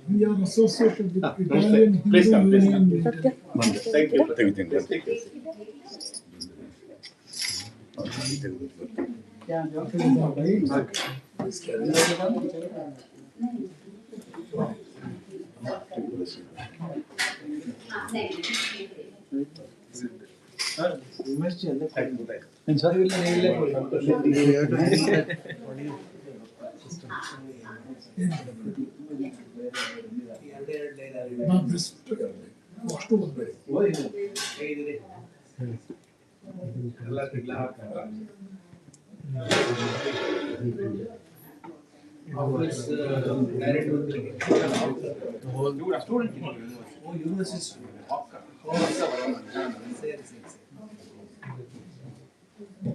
We are associated with Italian Hindu Union. Thank you. Thank you.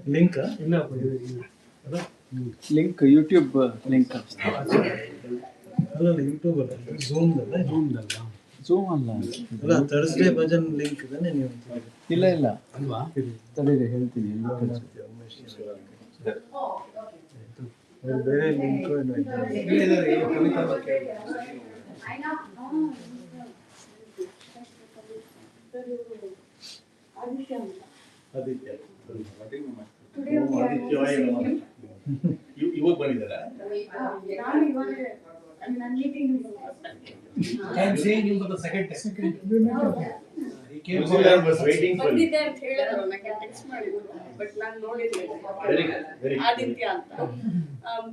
Link? Link, YouTube link. Hello, YouTube. Zoom. Zoom ಅಲ್ಲ. Thursday bhajan link ಇದೆ ನೀವು. ಇಲ್ಲ ಅಲ್ವಾ? ತಡೀರಿ ಹೇಳ್ತೀನಿ. ಬೇರೆ ಲಿಂಕ್ ಏನೋ ಇದೆ. ಇವಾಗ ಬಂದಿದ್ದಾರಾ? I'm saying him for the second time. He came for I was waiting for you. But ನಾನು ನೋಡಿರ್ಲಿಲ್ಲ. Very good, very good. Aditya ಅಂತ.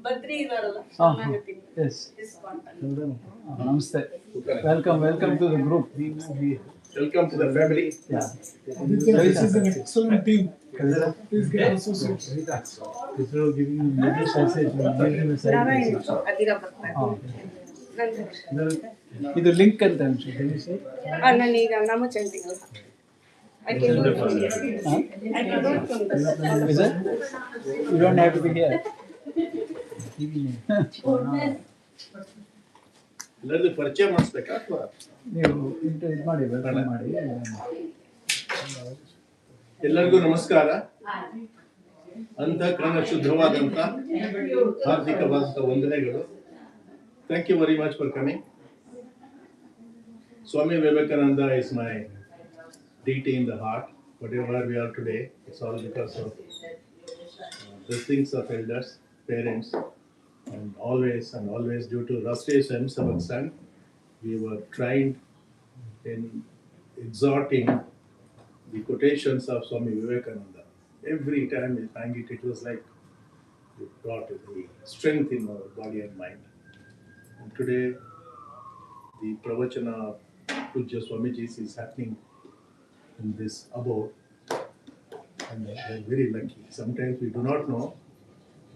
ಬದ್ರಿ ಇದಾರಲ್ಲ. Yes. ನಮಸ್ತೆ. Welcome to the group. Welcome to the family. Yeah. This is an excellent team. Please get associated. Instead of giving him a message, give him a side message. ಇದು link ಅಂತ ಅನ್ಸುತ್ತೆ. ನಾನೀಗ ನಮ್ಮ ಚಂದಿಗೆ I can do it from here. I can do it from this. Is it? You don't have to be here. ಎಲ್ಲರಿಗೂ ಪರಿಚಯ ಮಾಡಿಸ್ಬೇಕಾ ಅಥವಾ ನೀವು ಇದು ಮಾಡಿ ವೆಲ್ಕಮ್ ಮಾಡಿ. ಎಲ್ಲರಿಗೂ ನಮಸ್ಕಾರ. ಅಂತಃಕರಣ ಶುದ್ಧವಾದಂಥ ಹಾರ್ದಿಕವಾದಂಥ ವಂದನೆಗಳು. Thank you very much for coming. Swami Vivekananda is my deity in the heart. Whatever we are today, it's all because of the things of elders, parents, and always due to Rashtriya Swayamsevak Sangh, we were trained in exhorting the quotations of Swami Vivekananda. Every time we sang it, it was like it brought the strength in our body and mind. And today, the pravachana of Pujya Swamiji is happening in this abode, and we are very lucky. Sometimes we do not know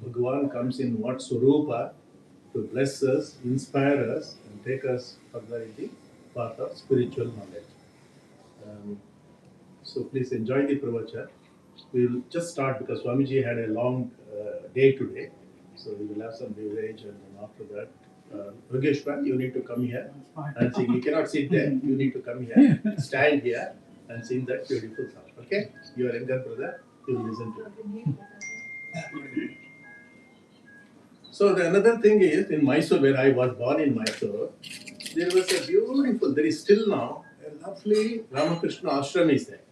Bhagavan comes in what Swarupa to bless us, inspire us, and take us further in the path of spiritual knowledge. So please enjoy the pravachana. We will just start because Swamiji had a long day today, so we will have some beverage, and then after that, Yogeshwar, you need to come here and sing. You cannot sit there. You need to come here, stand here, and sing that beautiful song. Okay? Your younger brother, you will listen to it. So the another thing is, in Mysore, where I was born in Mysore, there was a beautiful, there is still now, a lovely Ramakrishna ashram is there.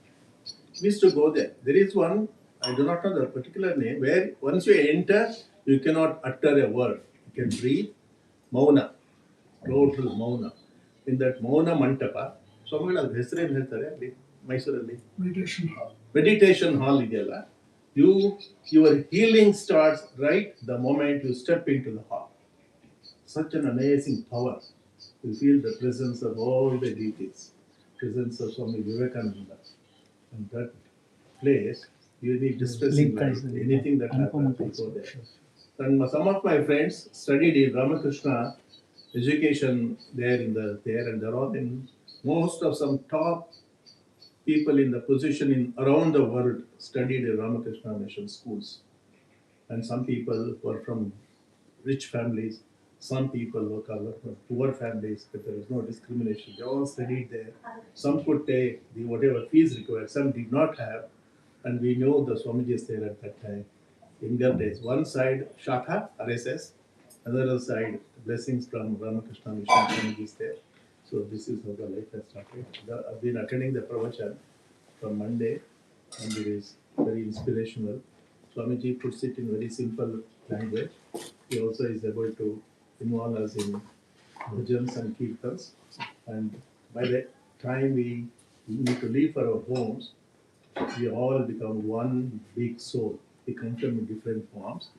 We used to go there. There is one, I do not know the particular name, where once you enter, you cannot utter a word. You can breathe. Mauna, total Mauna. In that Mauna Mantapa, Swamigal ಅದು ಹೆಸರೇನು ಹೇಳ್ತಾರೆ ಅಲ್ಲಿ ಮೈಸೂರಲ್ಲಿ? Meditation hall ಇದೆಯಲ್ಲ, your healing starts right the moment you step into the hall. Such an amazing power. You feel the presence of all the deities, presence of Swami Vivekananda. And that place, you need distressing life, anything that happens before there. And some of my friends studied in Ramakrishna education there, and they're all in most of some top people in the position in around the world studied in Ramakrishna mission schools. And some people were from rich families, some people were from poor families, but there was no discrimination. They all studied there. Some could take the whatever fees required, some did not have, and we know the Swamiji is there at that time. In their days, one side Shakha, RSS, Other side, blessings from Ramakrishna Mission Swamiji is there. So this is how the life has started. I've been attending the pravachan from Monday, and it is very inspirational. Swamiji puts it in very simple language. He also is able to involve us in bhajans and kirtans. And by the time we need to leave for our homes, we all become one big soul. We come from different forms,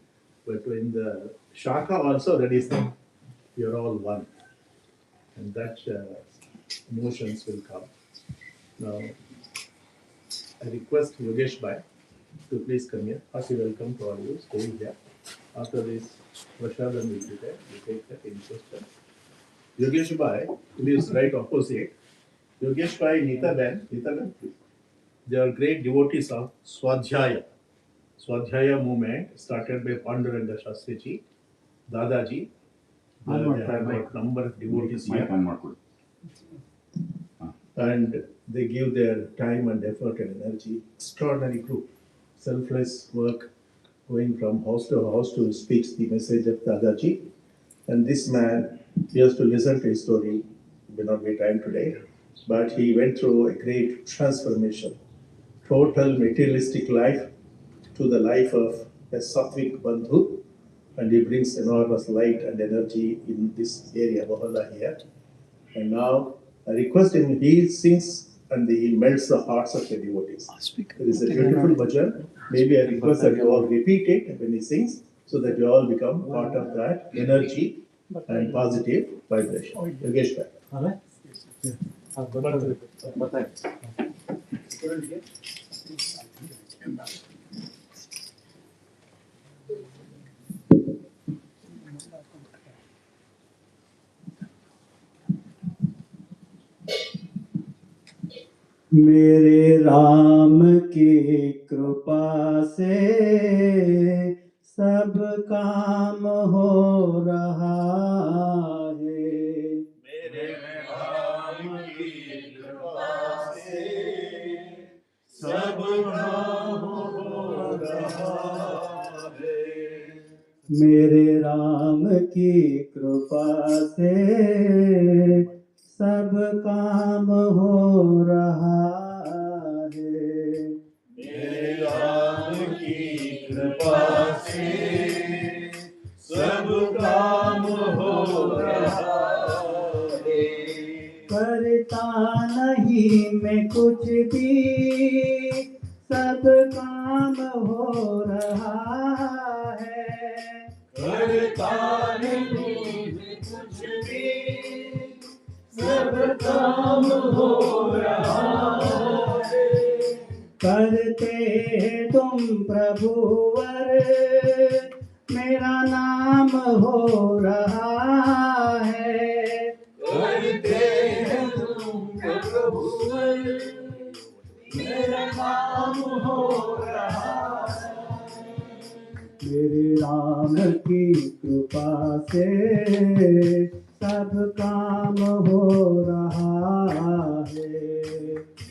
but in the Shaka also, that is the, we are all one. And that emotions will come. Now, I request Yogesh Bhai to please come here. Hearty welcome to all you staying here. After this, Prashadam will be there. We take that in question. Yogesh Bhai lives right opposite. Yogesh Bhai, Nita Ben, please. They are great devotees of Swadhyaya. Swadhyaya movement started by Panduranga Shastriji, Dadaji. They have got number of devotees here. And they give their time and effort and energy. Extraordinary group. Selfless work, going from house to house to speak the message of Dadaji. And this man, he has to listen to his story. It will not be time today. But he went through a great transformation. Total materialistic life to the life of a Sattvic Bandhu. And he brings enormous light and energy in this area, Bohala here. And now I request him, he sings and he melts the hearts of the devotees. There is a beautiful bhajan. Maybe I request that you all repeat it when he sings, so that you all become part of that energy and positive vibration. Yogesh Bhai. मेरे राम की कृपा से सब काम हो रहा है। मेरे राम की कृपा से सब काम हो रहा है। मेरे राम की कृपा से सब काम हो रहा है। मेरे राम की कृपा से सब काम हो रहा है। करता नहीं मैं कुछ भी, सब काम हो रहा है। करता नहीं मैं कुछ भी, सब काम हो रहा है। करते तुम प्रभुवर, मेरा नाम हो रहा है। करते तुम प्रभुवर, मेरा नाम हो रहा है। मेरे राम की कृपा से सब काम हो रहा है।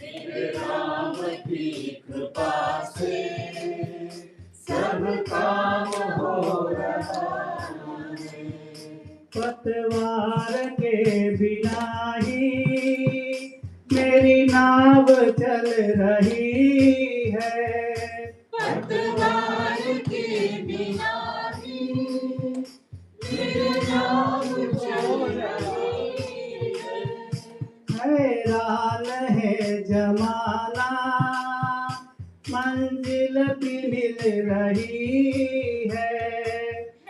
मेरे राम की कृपा से सब काम हो रहा है। पतवार के बिना ही मेरी नाव चल रही है। पतवार के बिना ही मेरी नाव चल रही है। हैरान है जमाना, मंजिल भी मिल रही है।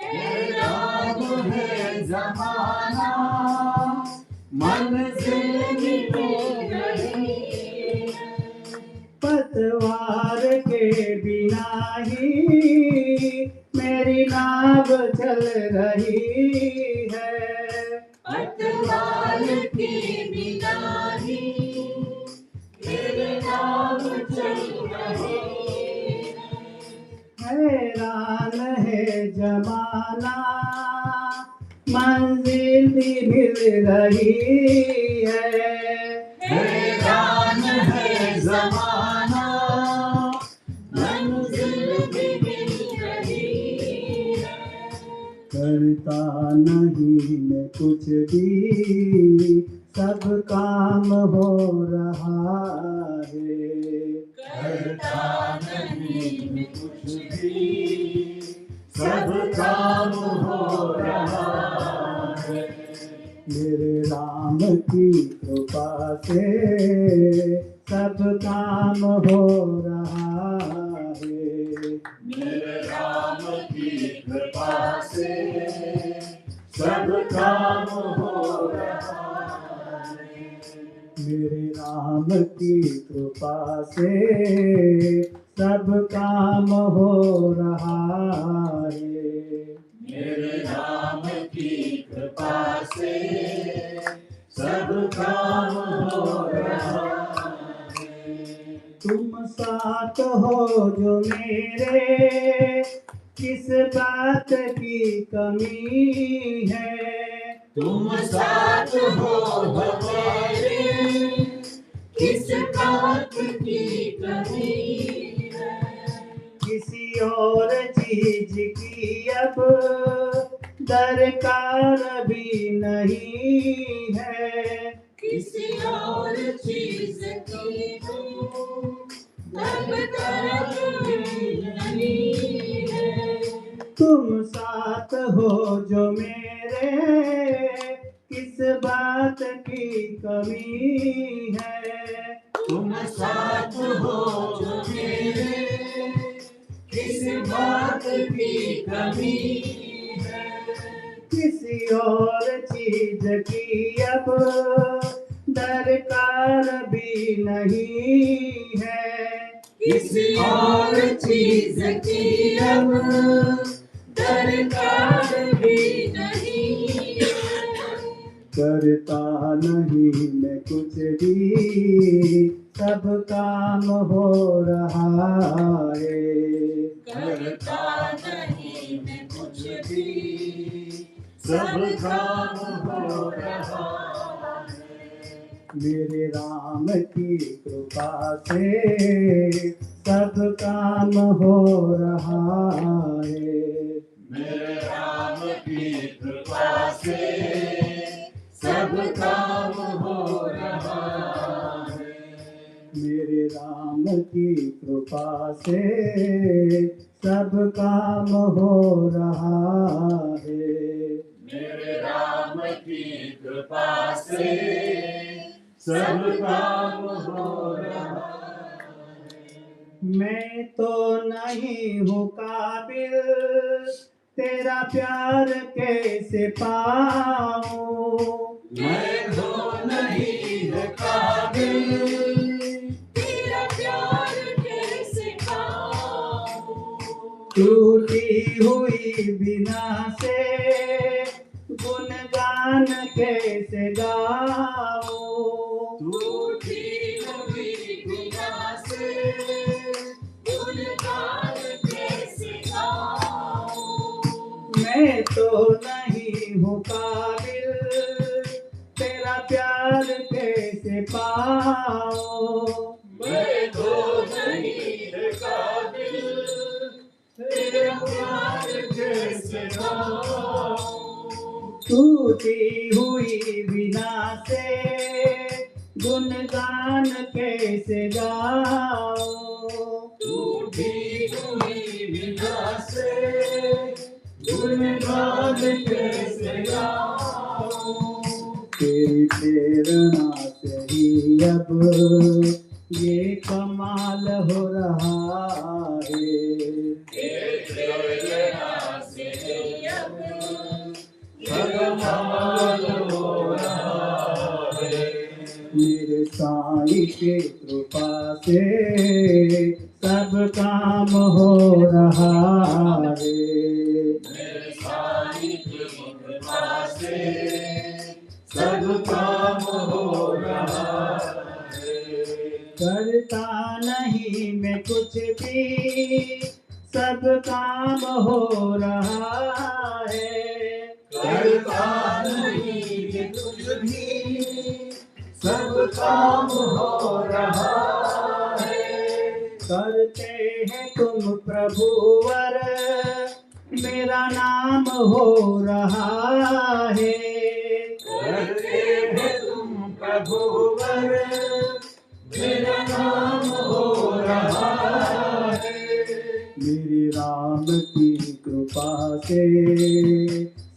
हैरान है जमाना, मंजिल भी मिल रही है। पतवार के बिना ही मेरी नाव चल रही है। पतवार के बिना ही मेरी नाव चल रही है। हैरान है जमाना, मंजिल भी मिल रही है। हैरान है जमाना, मंजिल भी मिल रही है। करता नहीं मैं कुछ भी, सब काम हो रहा है। करता नहीं मैं कुछ भी, सब काम हो रहा है। मेरे राम की कृपा से सब काम हो रहा है। मेरे राम की कृपा से सब काम हो रहा है। मेरे राम की कृपा से सब काम हो रहा है। मेरे राम की कृपा से सब काम हो रहा है। तुम साथ हो जो मेरे, किस बात की कमी है। तुम साथ हो हमारे, किस बात की कमी है। किसी और चीज की अब दरकार भी नहीं है। किसी और चीज की दरकार भी नहीं है। तुम साथ हो जो मेरे, किस बात की कमी है। तुम साथ हो जो मेरे, किस बात की कमी है। किसी और चीज की अब दरकार भी नहीं है। किसी और चीज की अब दरकार भी नहीं है। करता नहीं मैं कुछ भी, सब काम हो रहा है। करता नहीं मैं कुछ भी, सब काम हो रहा है। मेरे राम की कृपा से सब काम हो रहा है। मेरे राम की कृपा से सब काम हो रहा है। मेरे राम की कृपा से सब काम हो रहा है। मेरे राम की कृपा से सब काम हो रहा है। मैं तो नहीं हूँ काबिल, तेरा प्यार कैसे पाऊँ। मैं तो नहीं है काबिल, तेरा प्यार कैसे पाऊं। टूटी हुई बिना से गुणगान कैसे गाऊँ। टूटी हुई बिना से गुणगान कैसे गाऊं। मैं तो नहीं हूँ काबिल, तेरा प्यार कैसे पाऊँ। मैं तो नहीं है काबिल, तेरा प्यार कैसे पाऊं। टूटी हुई बिना से गुणगान कैसे गाऊँ। टूटी हुई बिना से गुणगान कैसे गाऊं। तेरी प्रेरणा से ही अब ये कमाल हो रहा है। प्रेरणा से अब कमाल हो रहा है। मेरे साईं की कृपा से सब काम हो रहा है। मेरे साईं की कृपा से सब काम हो रहा है। करता नहीं मैं कुछ भी, सब काम हो रहा है। करता नहीं है कुछ भी, सब काम हो रहा है। करते हैं तुम प्रभुवर, मेरा नाम हो रहा है। करते हैं तुम प्रभु वर, मेरा नाम हो रहा है। मेरे राम की कृपा से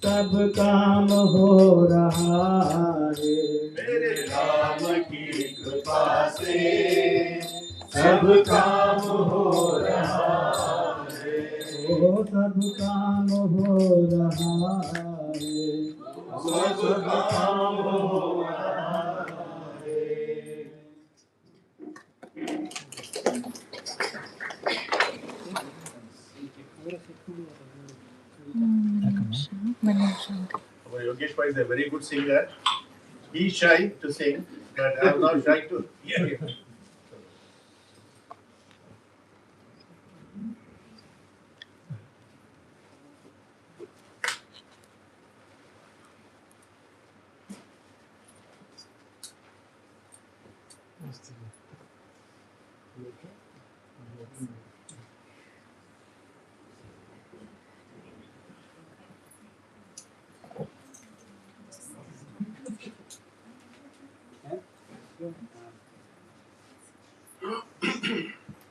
सब काम हो रहा है। मेरे राम की कृपा से सब काम हो रहा है। ओ सब काम हो रहा है। सब काम हो रहा है। Our Yogesh Bhai is a very good singer. He is shy to sing, but I am not shy to hear him.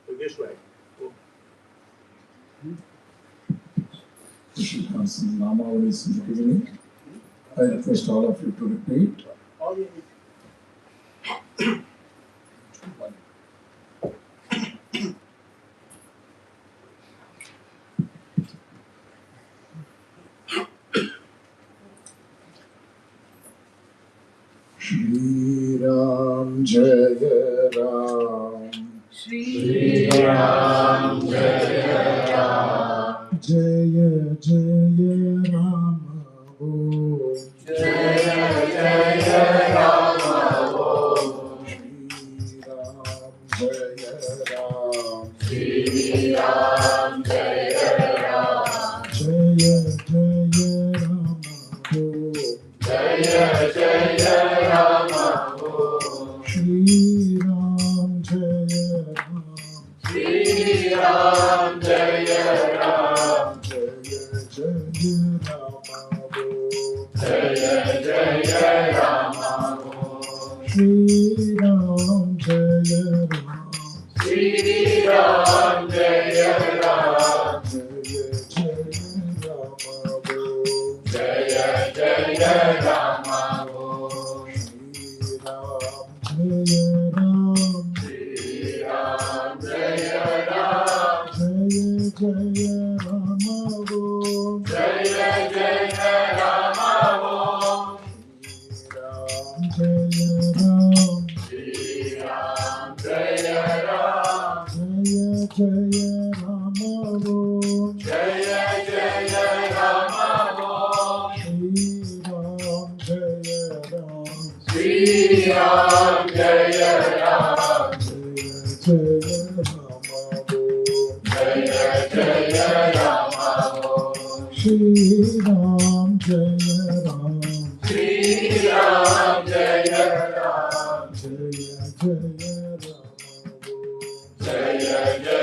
Yogesh Bhai. She has some Namavalis in the beginning. I request all of you to repeat. Shri Ram Jaya Ram, Shri Ram Jaya Ram, Jaya Jaya Rama Om, Jaya Jaya Rama Om. Shri Ram Jaya Ram, Shri Ram Jaya Jaya Ram, Jaya Jaya Rama Om. Shri Ram Jaya Ram, Shri Ram Jaya Ram, Jaya Jaya Rama Om, Shri Ram Jaya Ram, Jaya Rama Om, Jaya Jaya Rama Om. Jaya Ram, Shri Ram Jaya Ram, Jaya Rama Om, Jaya Jaya Rama Om. Shri Ram Jaya Ram, Jaya Jaya Rama Om. Shri Ram Jaya Ram, Shri Ram Jaya Ram, Jaya Jaya Rama Om. Shri Ram Jaya Ram, Jaya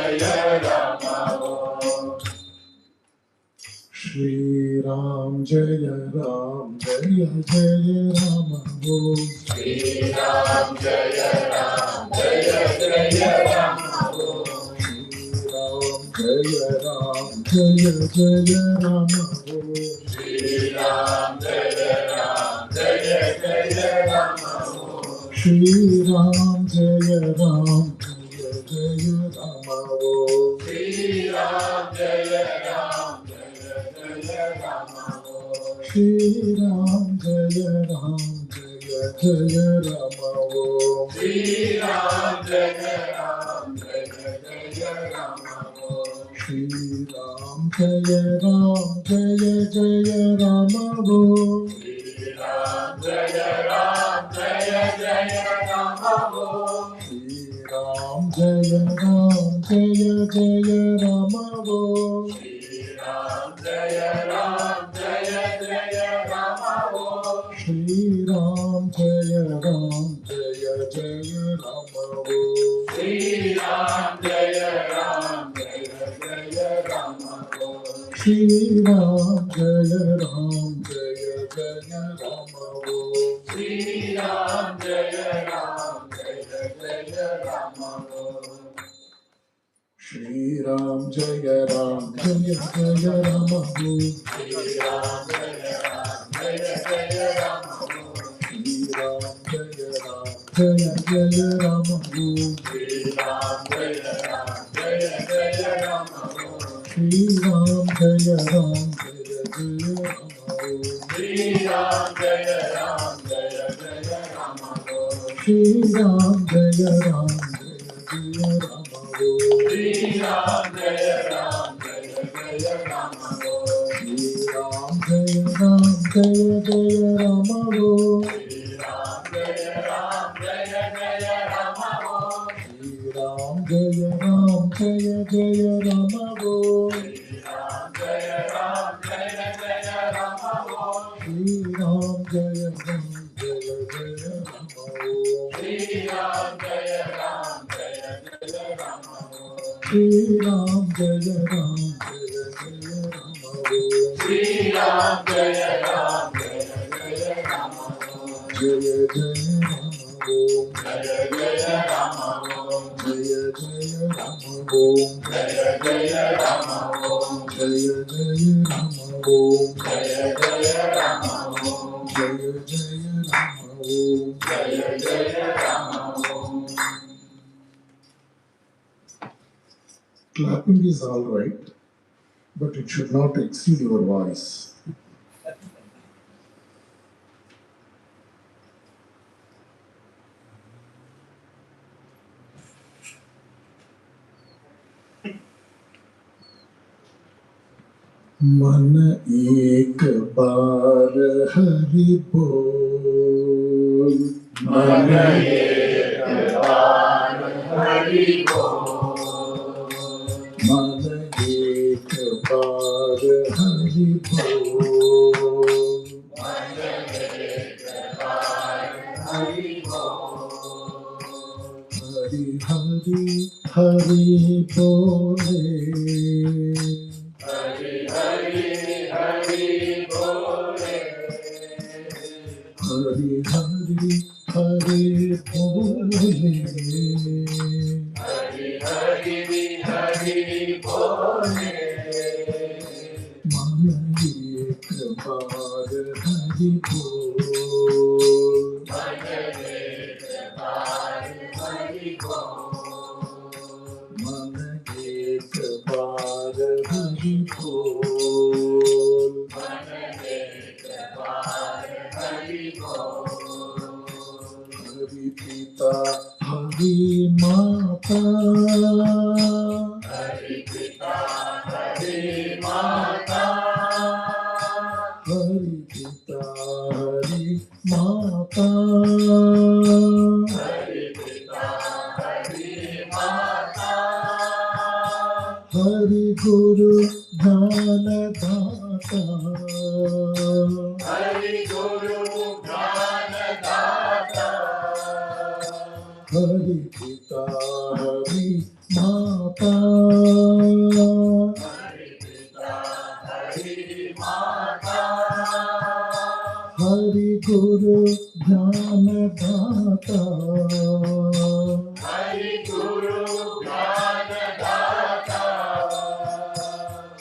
Jaya Rama Om. Shri Ram Jaya Ram, Jaya Jaya Rama Om. Jaya Ram, Jaya Jaya Rama Om. Shri Ram Jaya Ram, Jaya Jaya Rama Om. Shri Ram Jaya Ram, Jaya Jaya Rama Om. Shri Ram Jaya Ram, Jaya Jaya Rama Om. Shri Ram Jaya Ram, Jaya Jaya Rama Om. Shri Ram Jaya Ram, Jaya Jaya Rama Om. Shri Ram Jaya Ram, Jaya Jaya Rama Om. Shri Ram Jaya Ram, Jaya Jaya Rama Om. Shri Ram Jaya Ram, Jaya Jaya Rama Om. Shri Ram Jaya Ram, Jaya Jaya Rama Om. Shri Ram Jaya Ram, Jaya Jaya Rama Om. Shri Ram Jaya Ram, Jaya Jaya Rama Om. Shri Ram Jaya Jaya Jaya Rama Om. Shri Ram Jaya Ram Jaya Jaya Rama Om. Shri Ram Jaya Ram Jaya Jaya Rama Om. Shri Ram Jaya Ram Jaya Jaya Rama Om. Shri Ram Jaya Ram Jaya Jaya Rama Om. Shri Ram Jaya Ram Jaya Jaya Rama Om. Shri Ram Jaya Ram Jaya Jaya Rama Om. Shri Ram Jaya Ram Jaya Jaya Rama Om. Shri Ram Jaya Ram Jaya Jaya Rama Om. Shri Ram Jaya Ram Jaya Jaya Rama Om. Shri Ram Jaya Ram Jaya Jaya Rama Om. Shri Ram Jaya Ram Jaya Jaya Rama Om. Shri Ram Jaya Ram Jaya Jaya Rama Om. Shri Ram Jaya Ram Jaya Jaya Rama Om. Shri Ram Jaya Ram Jaya Jaya Rama Om. Shri Ram Jaya Ram Jaya Jaya Rama Om. Shri Ram Jaya Ram Jaya Jaya Rama Om. Shri Ram Jaya Ram Jaya Jaya Rama Om. Jaya Jaya Rama Om. Jaya Jaya Rama Om. Jaya Jaya Rama Om. Jaya Jaya Rama Om. Jaya Jaya Rama Om. Jaya Jaya Rama Om. Jaya Jaya Rama Om. Jaya Jaya Rama Om. Clapping is all right, but it should not exceed your voice. मन एक बार हरि बोल, मन एक बार हरि बोल। मन एक बार हरि बोल, मन एक बार हरि बोल। हरि हरि हरि बोले, हरि हरि हरि बोले। हरि हरि हरि बोले, हरि हरि हरि बोले। मन एक बार हरि बोल, मन एक बार हरि बोल। मन एक बार हरि बोल, मन एक बार हरि बोल। हरि पिता हरि माता, हरि पिता हरि माता। हरि पिता हरि माता, हरि पिता हरि माता। हरि गुरु ज्ञान दाता, हरि गुरु ज्ञान दाता। हरि पिता हरि माता, हरि पिता हरि माता। हरि गुरु ज्ञान दाता, हरि गुरु ज्ञान दाता।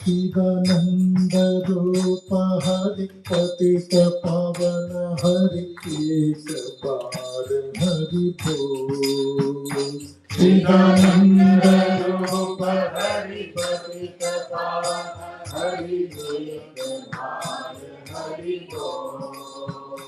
चिदानंद रूप हरि पतित पावन हरि एक बार हरि बोल, चिदानंद रूप हरि पतित पावन हरि एक बार हरि बोल।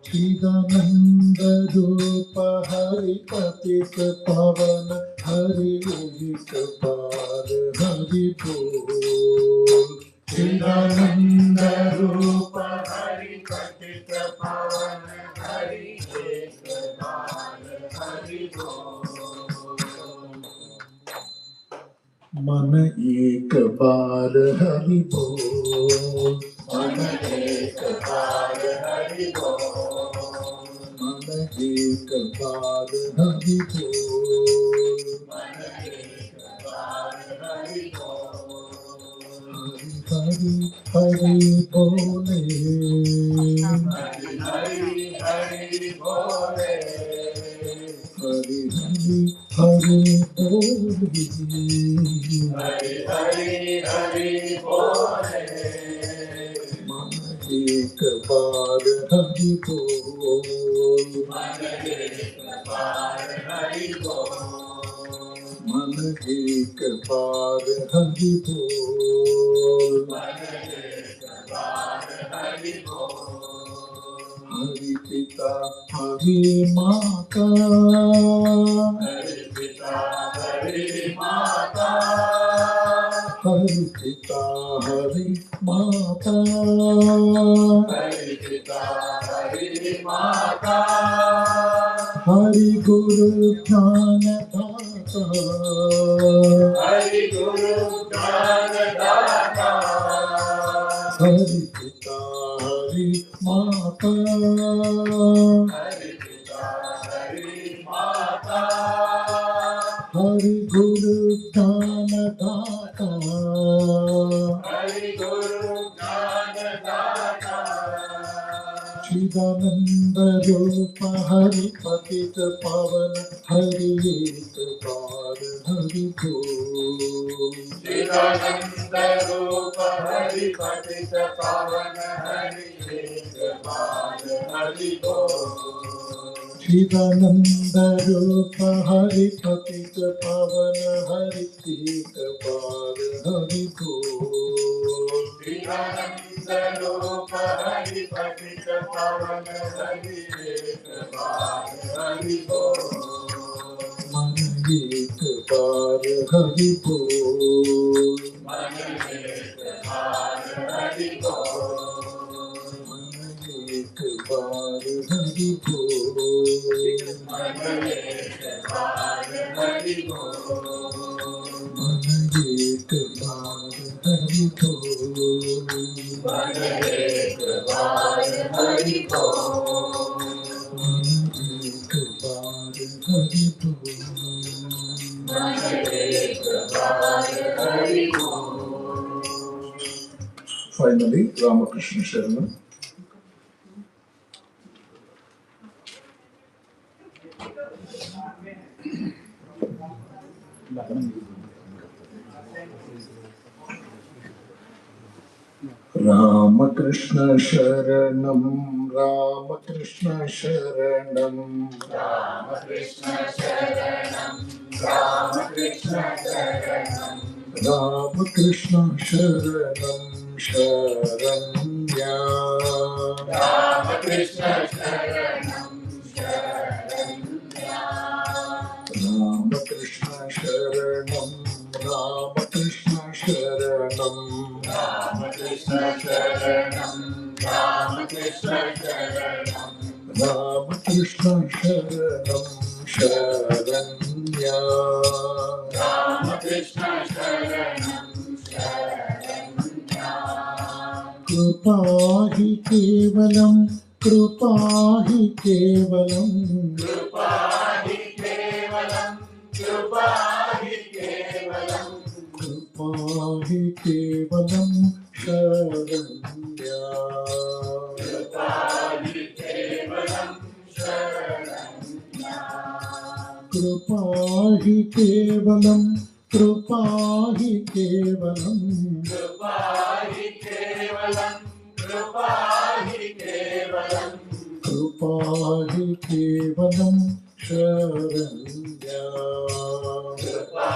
चिदानंद रूप हरि पतित पावन हरि एक बार हरि बोल, चिदानंद रूप हरि पतित पावन हरि एक बार हरि बोल। मन एक बार हरि बोल, मन एक बार हरि बोल। मन एक बार हरि बोल, मन एक बार हरि बोल। हरि हरि हरि बोले, बोले हरि हरि हरि बोले हरि हरि हरि बोले मन एक बार हरि बोल मन एक बार हरि बोल मन एक बार हरि बोल मन एक बार हरि बोल हरि पिता हरि माता हरि पिता हरि माता हरि पिता हरि माता हरि पिता हरि माता हरि गुरु ज्ञान दाता हरि गुरु ज्ञान दाता हरि पिता हरि माता हरि पिता हरि माता हरि गुरु ज्ञान दाता हरि गुरु ज्ञान दाता चिदानंद रूप हरि पतित पावन हरि एक बार हरि बोल चिदानंद रूप हरि पतित पावन हरि एक बार हरि बोल चिदानंद रूप हरि पतित पावन हरि एक बार हरि बोल चिदानंद रूप हरि पतित पावन हरि एक बार हरि बोल मन एक बार हरि बोल मन एक बार हरि बोल मन एक बार हरि बोल मन एक बार हरि बोल मन एक बार हरि बोल मन एक बार हरि बोल मन एक बार हरि बोल मन एक बार हरि बोल Finally, Ramakrishna Sharanam. Ramakrishna Sharanam, Ramakrishna Sharanam, Ramakrishna Sharanam Ramakrishna Sharanam Ramakrishna Sharanam, Sharanya. Ramakrishna Sharanam Sharanya Ramakrishna Sharanam, Ramakrishna Sharanam, Ramakrishna Sharanam Ramakrishna Sharanam Ramakrishna Sharanam, Sharanya. Ramakrishna Sharanam Sharanya कृपा ही केवलम कृपा ही केवलम कृपा हि केवलं कृपा हि केवलं कृपा ही केवलम शरण्या कृपा हि केवलं शरण्या कृपा ही केवलम कृपा ही केवलम कृपा हि केवलं कृपा हि केवलं कृपा ही केवलम शरण्या कृपा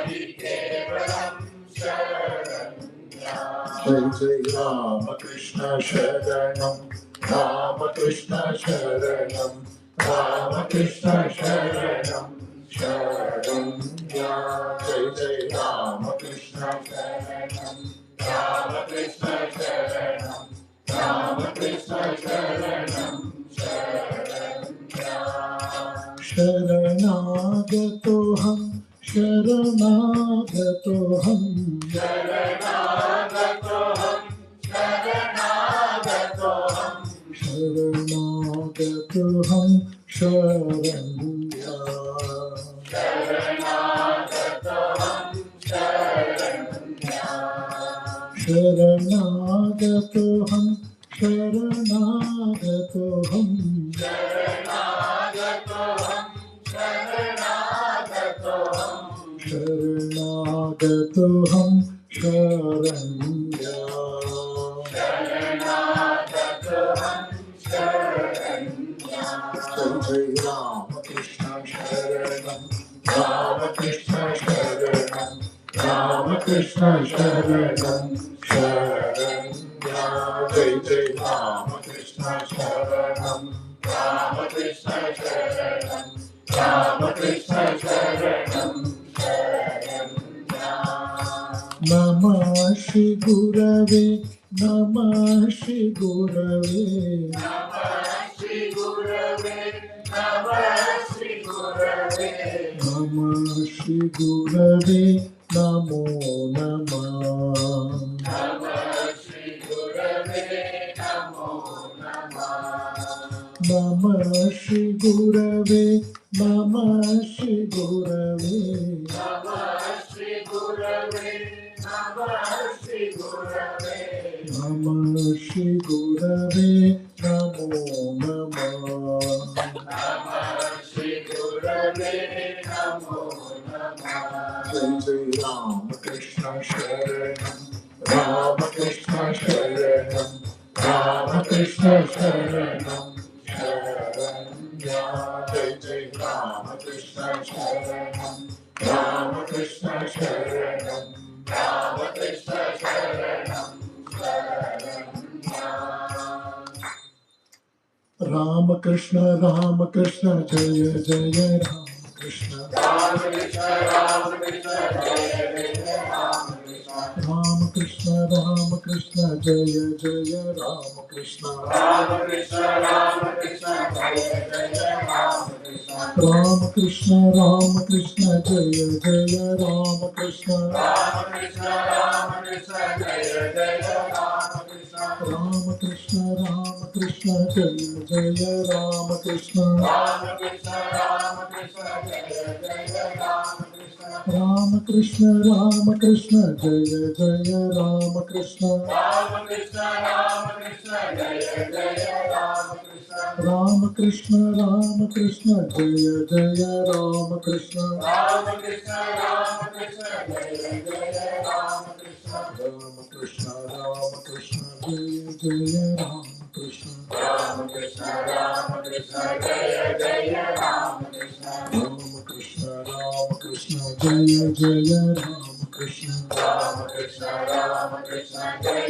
हि केवलं शरण्या जय जय राम कृष्ण शरणम राम कृष्ण शरणम राम कृष्ण शरणम शरण्या जय जय राम कृष्ण शरणं रामकृष्ण शरणं रामकृष्ण शरणं शरण्या शरणागतोऽहं शरणागतोऽहं शरणागतोऽहं शरणागतोऽहं शरणागतोऽहं शरण्या शरणागतोऽहं शरण्या शरणागतोऽहं शरण्या शरणागतोऽहम् शरणागतोऽहम् शरण्या जय जय रामकृष्ण शरणं रामकृष्ण शरणं रामकृष्ण शरणं शरण्या जय जय रामकृष्ण शरणं रामकृष्ण शरणं रामकृष्ण शरणं नमः श्री गुरवे नमः श्री गुरवे श्री गुरवे नमः श्री गुरवे नमः श्री गुरवे नमो नमः नमः श्री गुरवे नमो नमः नमः श्री गुरवे नमः श्री गुरवे नमः श्री गुरवे नमः श्री गुरवे नमः श्री गुरवे नमो नमः नमः श्री गुरवे नमो नमः जय जय रामकृष्ण शरणं रामकृष्ण शरणं रामकृष्ण शरणं शरण्या जय जय रामकृष्ण शरणं रामकृष्ण शरणं रामकृष्ण शरणं रामकृष्ण रामकृष्ण जय जय रामकृष्ण रामकृष्ण रामकृष्ण जय जय रामकृष्ण रामकृष्ण रामकृष्ण जय जय रामकृष्ण रामकृष्ण रामकृष्ण जय जय रामकृष्ण रामकृष्ण रामकृष्ण जय जय रामकृष्ण रामकृष्ण रामकृष्ण जय जय रामकृष्ण रामकृष्ण रामकृष्ण जय जय रामकृष्ण रामकृष्ण रामकृष्ण जय जय रामकृष्ण रामकृष्ण रामकृष्ण जय जय रामकृष्ण रामकृष्ण रामकृष्ण जय जय रामकृष्ण रामकृष्ण रामकृष्ण जय जय रामकृष्ण रामकृष्ण रामकृष्ण जय जय रामकृष्ण रामकृष्ण रामकृष्ण जय जय रामकृष्ण रामकृष्ण रामकृष्ण जय जय रामकृष्ण रामकृष्ण रामकृष्ण जय जय रामकृष्ण रामकृष्ण रामकृष्ण जय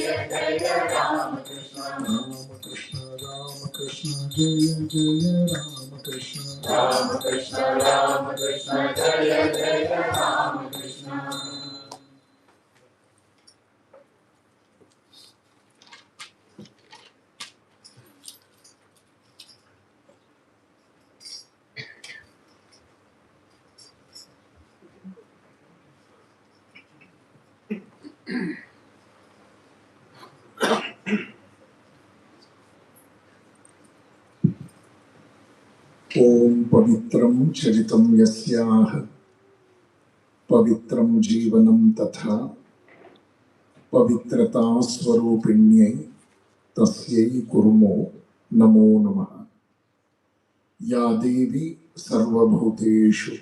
जय रामकृष्ण रामकृष्ण रामकृष्ण जय जय रामकृष्ण रामकृष्ण रामकृष्ण जय जय रामकृष्ण ॐ पवित्रं चरितं यस्याः पवित्रं जीवनं तथा पवित्रता स्वरूपिण्यै तस्यै कुर्मो नमो नमः या देवी सर्वभूतेषु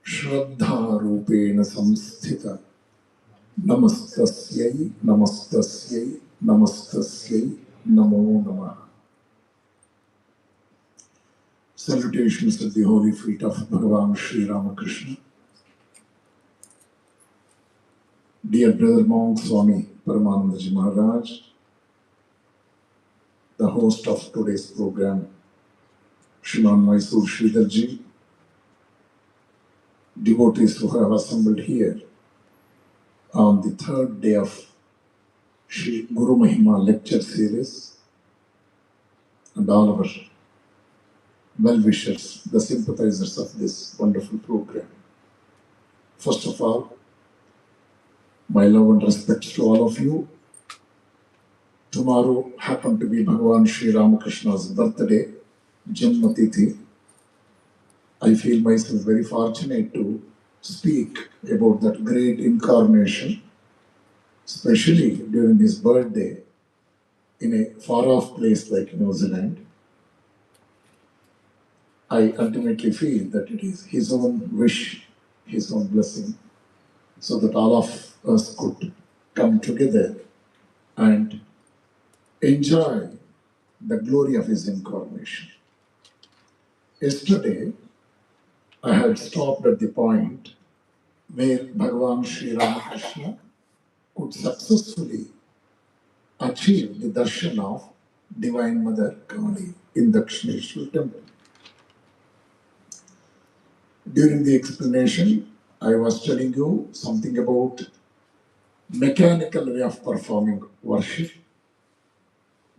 श्रद्धारूपेण संस्थिता नमस्तस्यै नमस्तस्यै नमस्तस्यै नमो नमः Salutations at the holy feet of Bhagavan Sri Ramakrishna. Dear brother monk Swami Paramananda Ji Maharaj, the host of today's program, Shriman Mysore Sridhar Ji, devotees who have assembled here on the third day of Shri Guru Mahima lecture series, and all our well-wishers, the sympathizers of this wonderful program. First of all, my love and respects to all of you. Tomorrow happened to be Bhagavan Sri Ramakrishna's birthday, Janmatithi. I feel myself very fortunate to speak about that great incarnation, especially during his birthday, in a far off place like New Zealand, I ultimately feel that it is his own wish, his own blessing, so that all of us could come together and enjoy the glory of his incarnation. Yesterday, I had stopped at the point where Bhagavan Sri Ramakrishna could successfully achieve the darshan of Divine Mother Kali in Dakshineshwar temple. During the explanation, I was telling you something about mechanical way of performing worship.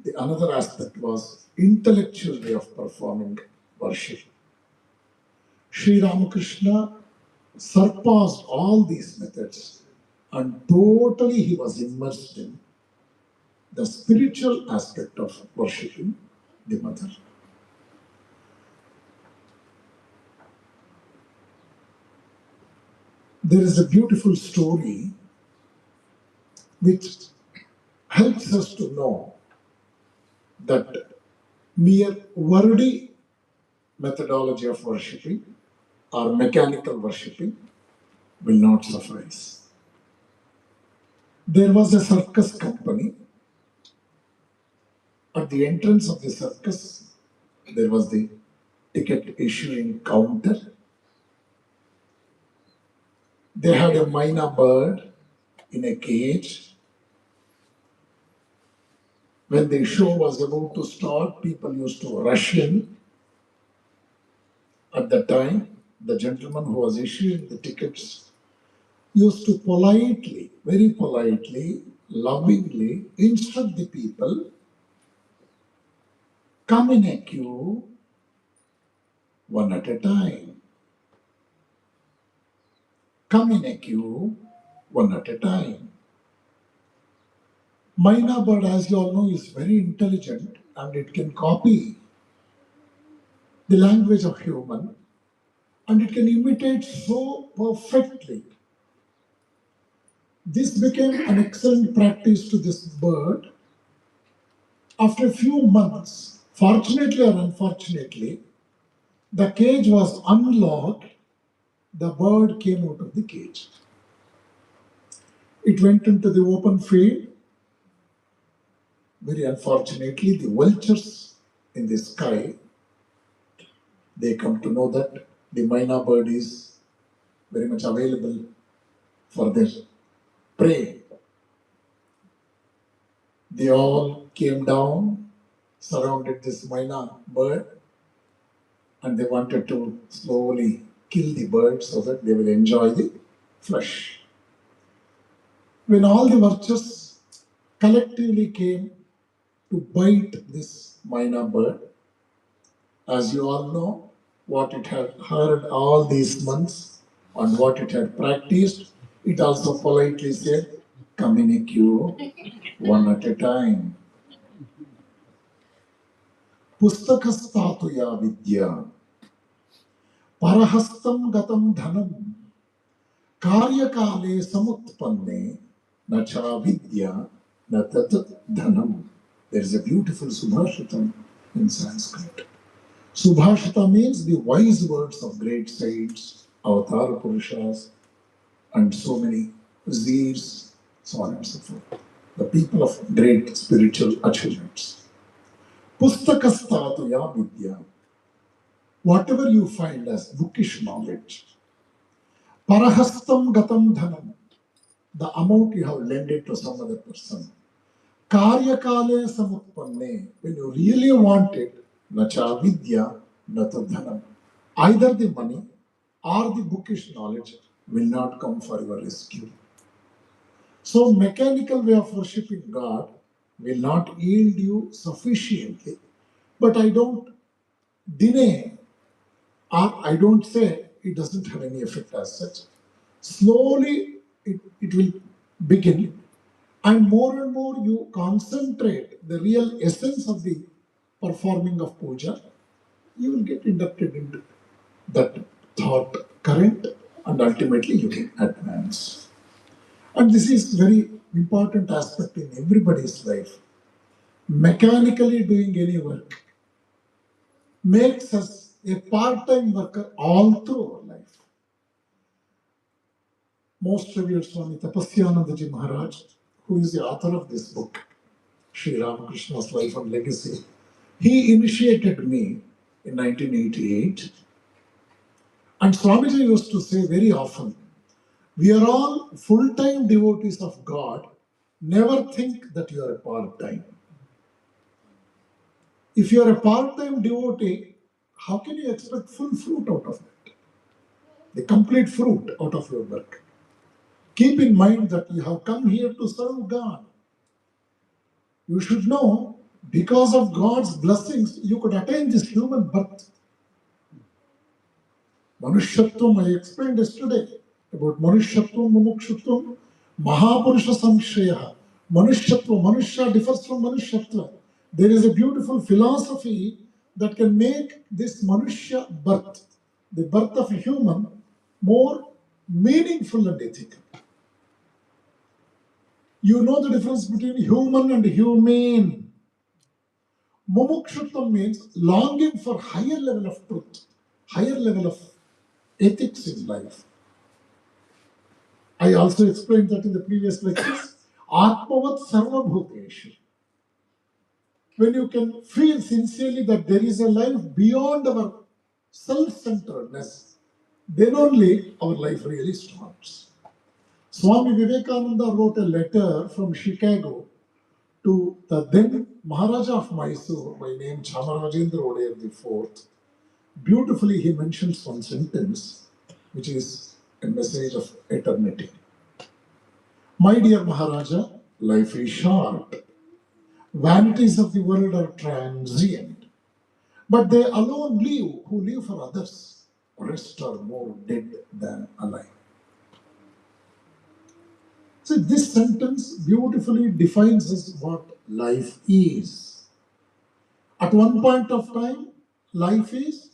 The another aspect was intellectual way of performing worship. Sri Ramakrishna surpassed all these methods and totally he was immersed in the spiritual aspect of worshipping the mother. There is a beautiful story which helps us to know that mere wordy methodology of worshipping or mechanical worshipping will not suffice. There was a circus company. At the entrance of the circus, there was the ticket issuing counter. They had a myna bird in a cage. When the show was about to start, people used to rush in. At the time, the gentleman who was issuing the tickets used to politely, very politely, lovingly instruct the people, come in a queue one at a time. Come in a queue one at a time. Myna bird, as you all know, is very intelligent and it can copy the language of human and it can imitate so perfectly. This became an excellent practice to this bird. After a few months, fortunately or unfortunately, the cage was unlocked. The bird came out of the cage. It went into the open field. Very unfortunately, the vultures in the sky, they come to know that the myna bird is very much available for their prey. They all came down, surrounded this myna bird, and they wanted to slowly kill the bird so that they will enjoy the flesh. When all the vultures collectively came to bite this myna bird, as you all know, what it had heard all these months and what it had practiced, it also politely said, come in a queue, one at a time. Pustakastatuya vidya, parahastam gatam dhanam, karyakale samutpanne, nacha vidya, natat dhanam. There is a beautiful subhashitam in Sanskrit. Subhashita means the wise words of great saints, avatar purushas, and so many Zeers, so on and so forth. The people of great spiritual achievements. Pustakastatuya vidya. Whatever you find as bookish knowledge, parahastam gatam dhanam, the amount you have lended to some other person, karyakale samutpanne, when you really want it, nacha vidya, nata dhanam. Either the money or the bookish knowledge will not come for your rescue. So mechanical way of worshipping God will not yield you sufficiently. But I don't deny or I don't say it doesn't have any effect as such. Slowly it will begin, and more you concentrate the real essence of the performing of puja, you will get inducted into that thought current and ultimately you can advance. And this is very important aspect in everybody's life. mechanically doing any work makes us a part-time worker all through our life. Most revered Swami Tapasyanandaji Maharaj, who is the author of this book, Sri Ramakrishna's Life and Legacy, he initiated me in 1988. And Swamiji used to say very often, we are all full-time devotees of God. Never think that you are a part-time. If you are a part-time devotee, how can you expect full fruit out of it? The complete fruit out of your work. Keep in mind that you have come here to serve God. You should know, because of God's blessings, you could attain this human birth. Manushyatvam, I explained yesterday about Manushyatvam, Mumukshutvam, Mahapurusha Samshaya. Manushyatva, Manusha differs from Manushyatva. There is a beautiful philosophy that can make this Manusya birth, the birth of a human, more meaningful and ethical. You know the difference between human and humane. Mumukshutvam means longing for higher level of truth, higher level of ethics in life. I also explained that in the previous lectures. Atmavat sarvabhuteshu. When you can feel sincerely that there is a life beyond our self-centeredness, then only our life really starts. Swami Vivekananda wrote a letter from Chicago to the then Maharaja of Mysore, by name Chamarajendra Odair IV. Beautifully, he mentions one sentence, which is a message of eternity. My dear Maharaja, life is short. Vanities of the world are transient. But they alone live who live for others. Rest are more dead than alive. So this sentence beautifully defines us what life is. At one point of time, life is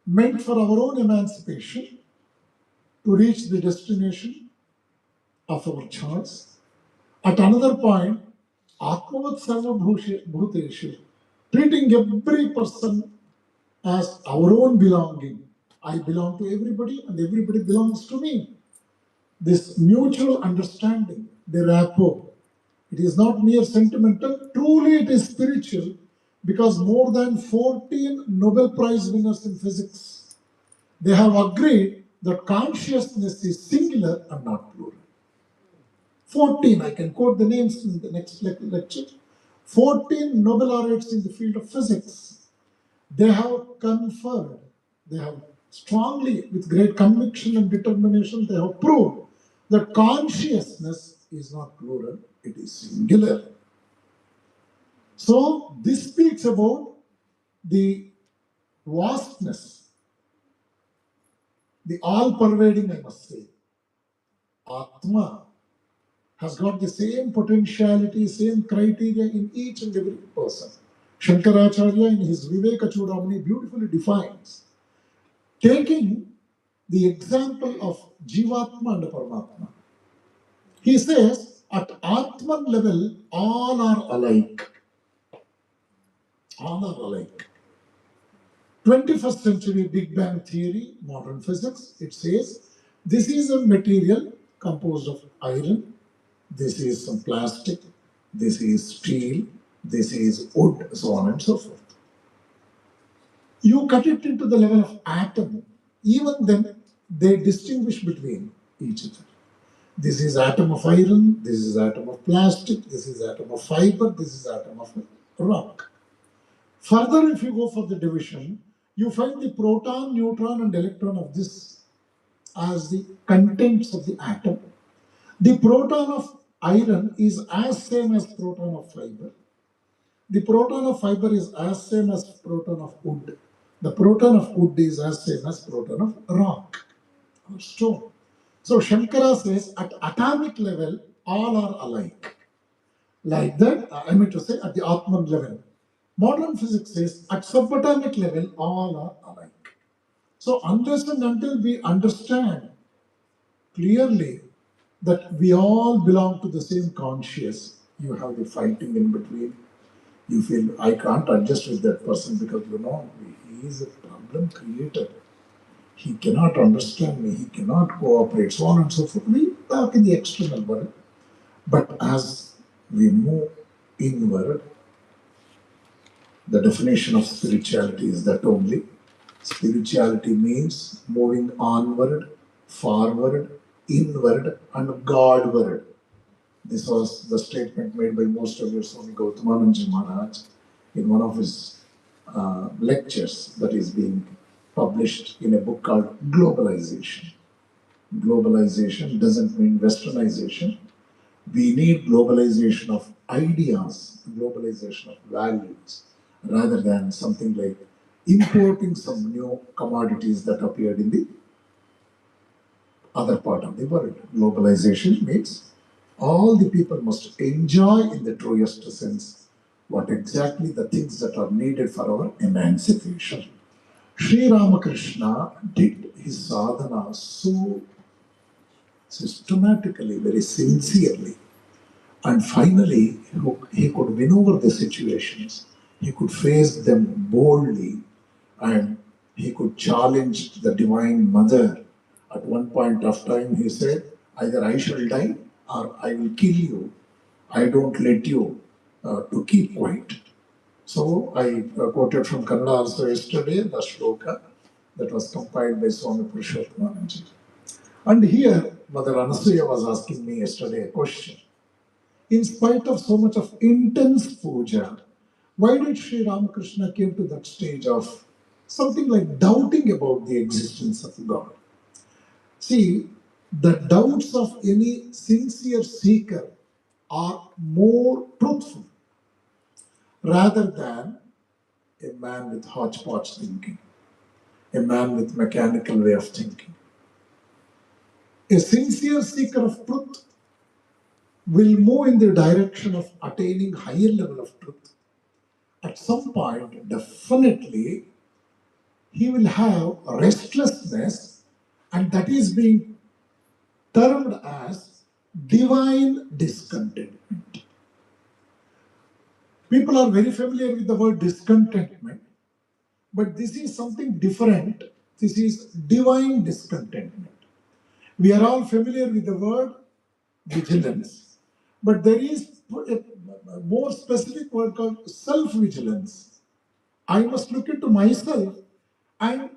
meant for our own emancipation to reach the destination of our choice. At another point, Atmavat Sarva Bhuteshu, treating every person as our own belonging. I belong to everybody and everybody belongs to me. This mutual understanding, the rapport, it is not mere sentimental, truly it is spiritual, because more than 14 Nobel Prize winners in physics, they have agreed that consciousness is singular and not plural. 14, I can quote the names in the next lecture. 14 Nobel laureates in the field of physics. They have conferred, they have strongly, with great conviction and determination, they have proved that consciousness is not plural, it is singular. So, this speaks about the vastness, the all-pervading, I must say. Atma has got the same potentiality, same criteria in each and every person. Shankaracharya in his Viveka Chudamani beautifully defines, taking the example of Jivatma and Paramatma. He says, at Atman level, all are alike. All are alike. 21st century Big Bang theory, modern physics, it says, this is a material composed of iron, this is some plastic, this is steel, this is wood, so on and so forth. You cut it into the level of atom, even then they distinguish between each other. This is atom of iron, this is atom of plastic, this is atom of fiber, this is atom of rock. Further, if you go for the division, you find the proton, neutron and electron of this as the contents of the atom. The proton of iron is as same as proton of fiber. The proton of fiber is as same as proton of wood. The proton of wood is as same as proton of rock or stone. So Shankara says at atomic level, all are alike. Like that, I mean to say at the Atman level. Modern physics says at subatomic level, all are alike. So unless and until we understand clearly that we all belong to the same conscious, you have the fighting in between, You feel, I can't adjust with that person because, he is a problem creator. He cannot understand me, he cannot cooperate, so on and so forth. We talk in the external world. But as we move inward, the definition of spirituality is that only. Spirituality means moving onward, forward, inward, and Godward. This was the statement made by most of your Swami Gautamananda Maharaj in one of his lectures that is being published in a book called Globalization. Globalization doesn't mean westernization. We need globalization of ideas, globalization of values, rather than something like importing some new commodities that appeared in the other part of the world. Globalization means all the people must enjoy in the truest sense what exactly the things that are needed for our emancipation. Sri Ramakrishna did his sadhana so systematically, very sincerely. And finally, he could win over the situations. He could face them boldly and he could challenge the Divine Mother. At one point of time, he said, either I shall die or I will kill you. I don't let you to keep quiet. So I quoted from Kannada also yesterday, the shloka that was compiled by Swami Purushottamanaji. And here, Mother Anasuya was asking me yesterday a question. In spite of so much of intense puja, why did Sri Ramakrishna came to that stage of something like doubting about the existence of God? See, the doubts of any sincere seeker are more truthful rather than a man with hodgepodge thinking, a man with mechanical way of thinking. A sincere seeker of truth will move in the direction of attaining higher level of truth. At some point, definitely, he will have restlessness, and that is being termed as divine discontentment. People are very familiar with the word discontentment, but this is something different. This is divine discontentment. We are all familiar with the word vigilance, but there is a more specific word called self-vigilance. I must look into myself and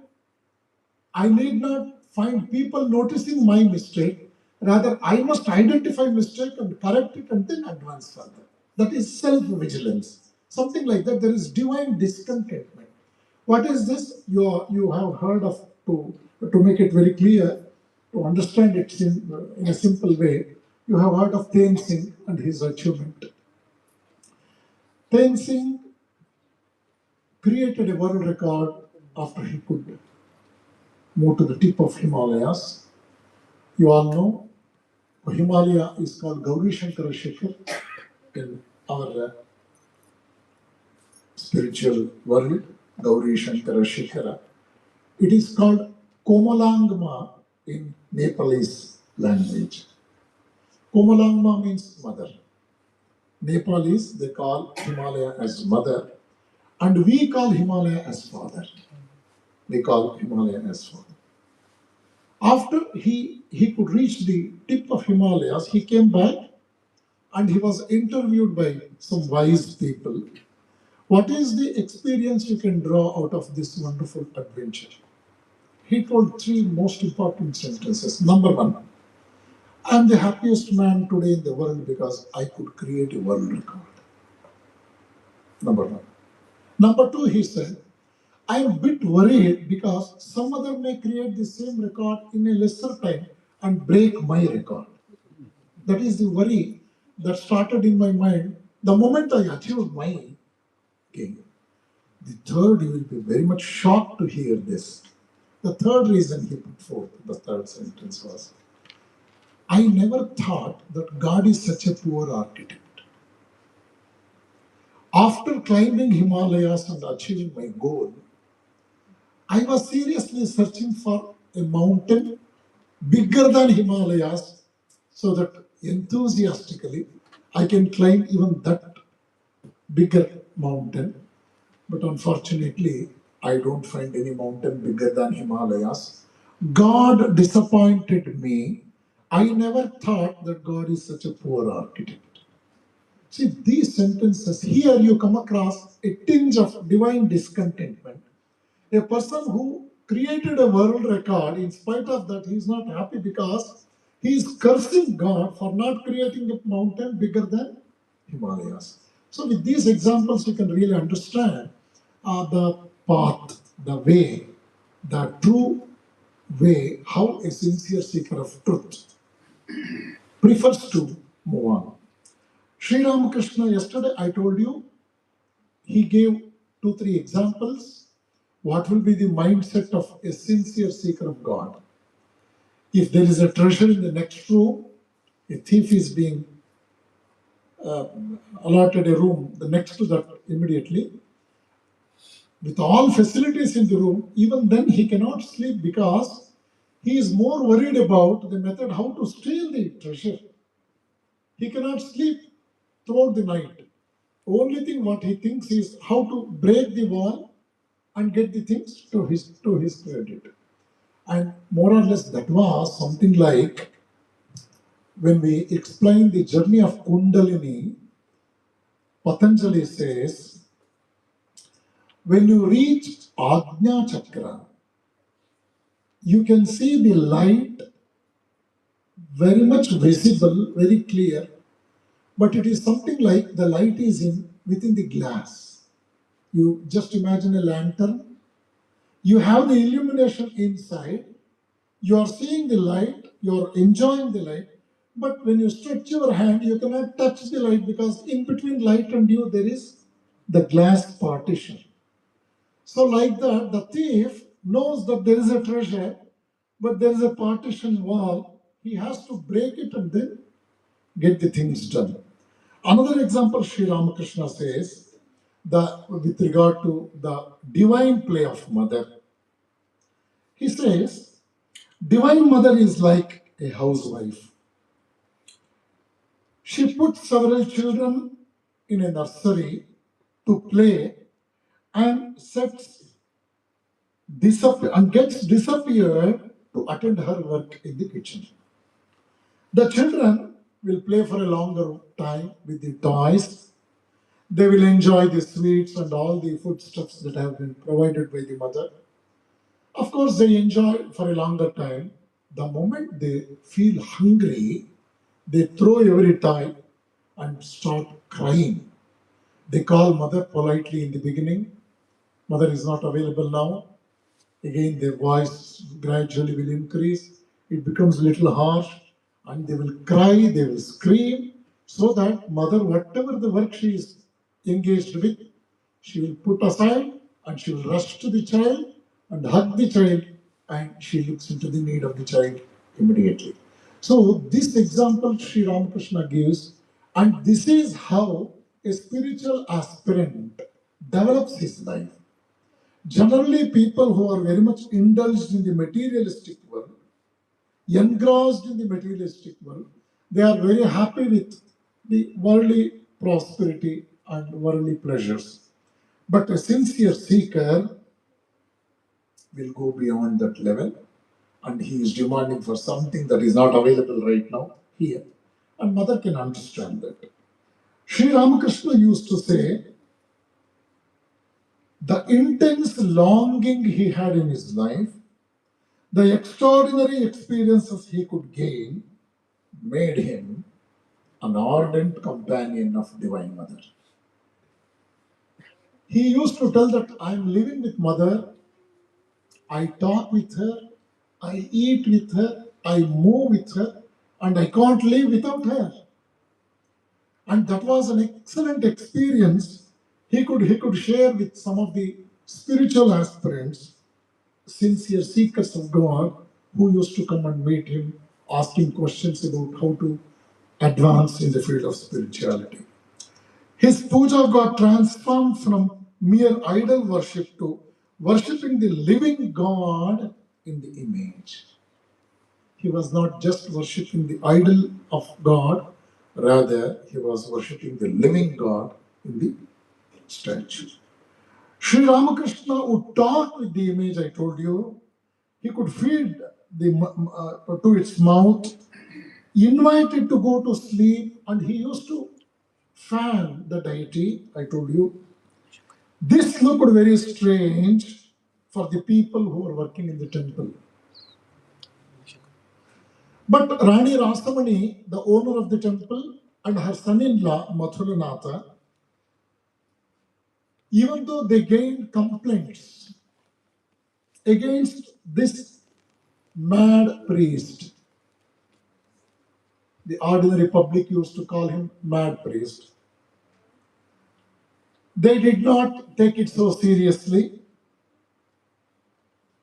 I need not find people noticing my mistake. Rather, I must identify mistake and correct it and then advance further. That is self-vigilance. Something like that. There is divine discontentment. What is this? You have heard of, to make it very clear, to understand it in a simple way, you have heard of Ten Singh and his achievement. Ten Singh created a world record after he could move to the tip of Himalayas. You all know Himalaya is called Gauri Shankara Shikhar in our spiritual world, Gauri Shankara Shikhara. It is called Komalangma in Nepalese language. Komalangma means mother. Nepalese, they call Himalaya as mother, and we call Himalaya as father. We call Himalaya as father. After he could reach the tip of Himalayas, he came back and he was interviewed by some wise people. What is the experience you can draw out of this wonderful adventure? He told three most important sentences. Number one, I am the happiest man today in the world because I could create a world record. Number one. Number two, he said, I am a bit worried because some other may create the same record in a lesser time and break my record. That is the worry that started in my mind the moment I achieved my game. The third, you will be very much shocked to hear this. The third reason he put forth, the third sentence was, I never thought that God is such a poor architect. After climbing Himalayas and achieving my goal, I was seriously searching for a mountain bigger than Himalayas so that enthusiastically I can climb even that bigger mountain, but unfortunately, I don't find any mountain bigger than Himalayas. God disappointed me. I never thought that God is such a poor architect. See, these sentences, here you come across a tinge of divine discontentment. A person who created a world record, in spite of that, he is not happy because he is cursing God for not creating a mountain bigger than Himalayas. So, with these examples, you can really understand the path, the way, the true way, how a sincere seeker of truth prefers to move on. Sri Ramakrishna, yesterday I told you, he gave 2-3 examples. What will be the mindset of a sincere seeker of God? If there is a treasure in the next room, a thief is being allotted a room, the next to that immediately, with all facilities in the room, even then he cannot sleep because he is more worried about the method how to steal the treasure. He cannot sleep throughout the night. Only thing what he thinks is how to break the wall and get the things to his credit. And more or less that was something like when we explain the journey of Kundalini, Patanjali says, when you reach Ajna Chakra, you can see the light very much visible, very clear, but it is something like the light is within the glass. You just imagine a lantern. You have the illumination inside. You are seeing the light. You are enjoying the light. But when you stretch your hand, you cannot touch the light because in between light and you there is the glass partition. So like that, the thief knows that there is a treasure, but there is a partition wall. He has to break it and then get the things done. Another example, Sri Ramakrishna says, with regard to the divine play of mother, he says, divine mother is like a housewife. She puts several children in a nursery to play and gets disappeared to attend her work in the kitchen. The children will play for a longer time with the toys. They will enjoy the sweets and all the foodstuffs that have been provided by the mother. Of course, they enjoy for a longer time. The moment they feel hungry, they throw every toy and start crying. They call mother politely in the beginning. Mother is not available now. Again, their voice gradually will increase. It becomes a little harsh, and they will cry, they will scream, so that mother, whatever the work she is engaged with, she will put aside and she will rush to the child and hug the child, and she looks into the need of the child immediately. So, this example Sri Ramakrishna gives, and this is how a spiritual aspirant develops his life. Generally, people who are very much indulged in the materialistic world, engrossed in the materialistic world, they are very happy with the worldly prosperity and worldly pleasures. But a sincere seeker will go beyond that level, and he is demanding for something that is not available right now here. And mother can understand that. Sri Ramakrishna used to say, the intense longing he had in his life, the extraordinary experiences he could gain, made him an ardent companion of Divine Mother. He used to tell that I am living with Mother, I talk with her, I eat with her, I move with her, and I can't live without her. And that was an excellent experience he could share with some of the spiritual aspirants, sincere seekers of God, who used to come and meet him, asking questions about how to advance in the field of spirituality. His puja got transformed from mere idol worship to worshipping the living God in the image. He was not just worshipping the idol of God, rather, he was worshipping the living God in the statue. Sri Ramakrishna would talk with the image, I told you. He could feed to its mouth, invite it to go to sleep, and he used to fan the deity, I told you. This looked very strange for the people who were working in the temple. But Rani Rasamani, the owner of the temple, and her son-in-law, Mathuranatha, even though they gained complaints against this mad priest, the ordinary public used to call him mad priest, they did not take it so seriously.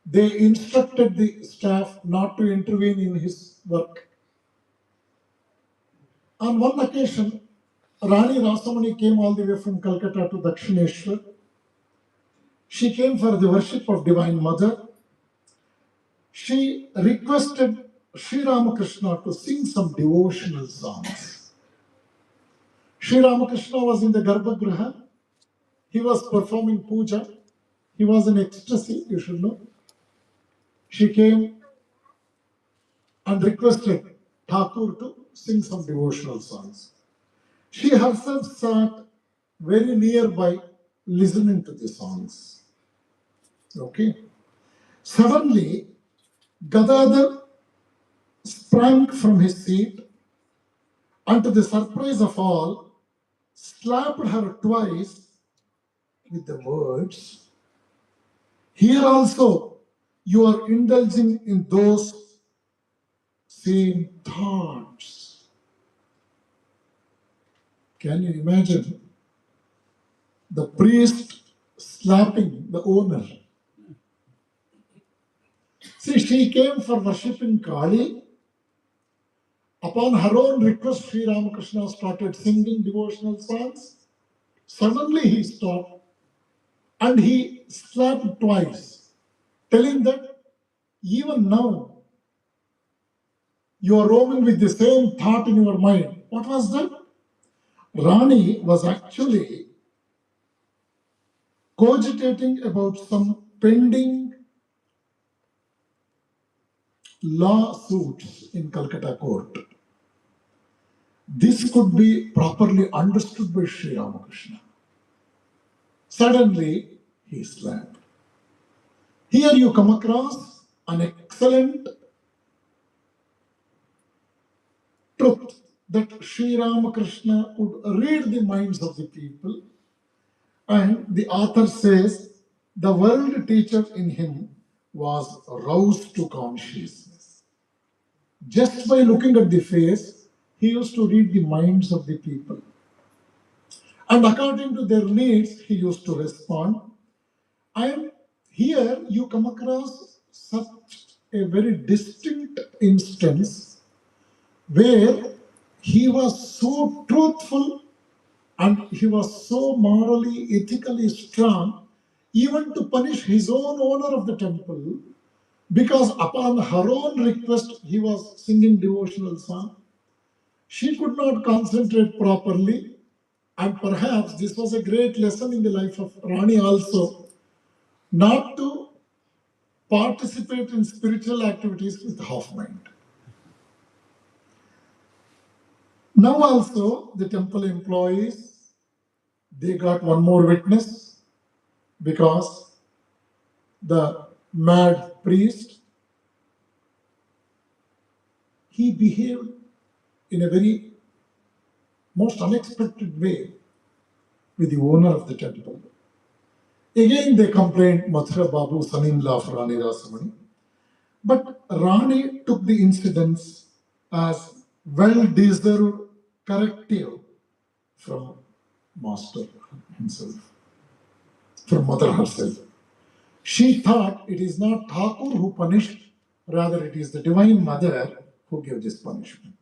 They instructed the staff not to intervene in his work. On one occasion, Rani Rasamani came all the way from Calcutta to Dakshineshwar. She came for the worship of Divine Mother. She requested Sri Ramakrishna to sing some devotional songs. Sri Ramakrishna was in the Garbhagriha. He was performing puja. He was in ecstasy, you should know. She came and requested Thakur to sing some devotional songs. She herself sat very nearby listening to the songs. Okay. Suddenly, Gadadhar sprang from his seat and to the surprise of all, slapped her twice with the words, "Here also you are indulging in those same thoughts." Can you imagine the priest slapping the owner? See, she came for worshipping Kali. Upon her own request, Sri Ramakrishna started singing devotional songs. Suddenly he stopped and he slapped twice, telling that even now you are roaming with the same thought in your mind. What was that? Rani was actually cogitating about some pending lawsuits in Calcutta court. This could be properly understood by Sri Ramakrishna. Suddenly, he slapped. Here you come across an excellent truth that Sri Ramakrishna would read the minds of the people, and the author says the world teacher in him was roused to consciousness. Just by looking at the face, he used to read the minds of the people. And according to their needs, he used to respond. And here you come across such a very distinct instance where he was so truthful and he was so morally, ethically strong, even to punish his own owner of the temple, because upon her own request he was singing devotional song. She could not concentrate properly, and perhaps this was a great lesson in the life of Rani also, not to participate in spiritual activities with half mind. Now also the temple employees, they got one more witness, because the mad priest, he behaved in a very most unexpected way with the owner of the temple. Again they complained Mathura Babu, son-in-law of Rani Rasamani. But Rani took the incidents as well-deserved corrective from Master himself, from Mother herself. She thought it is not Thakur who punished, rather it is the Divine Mother who gave this punishment.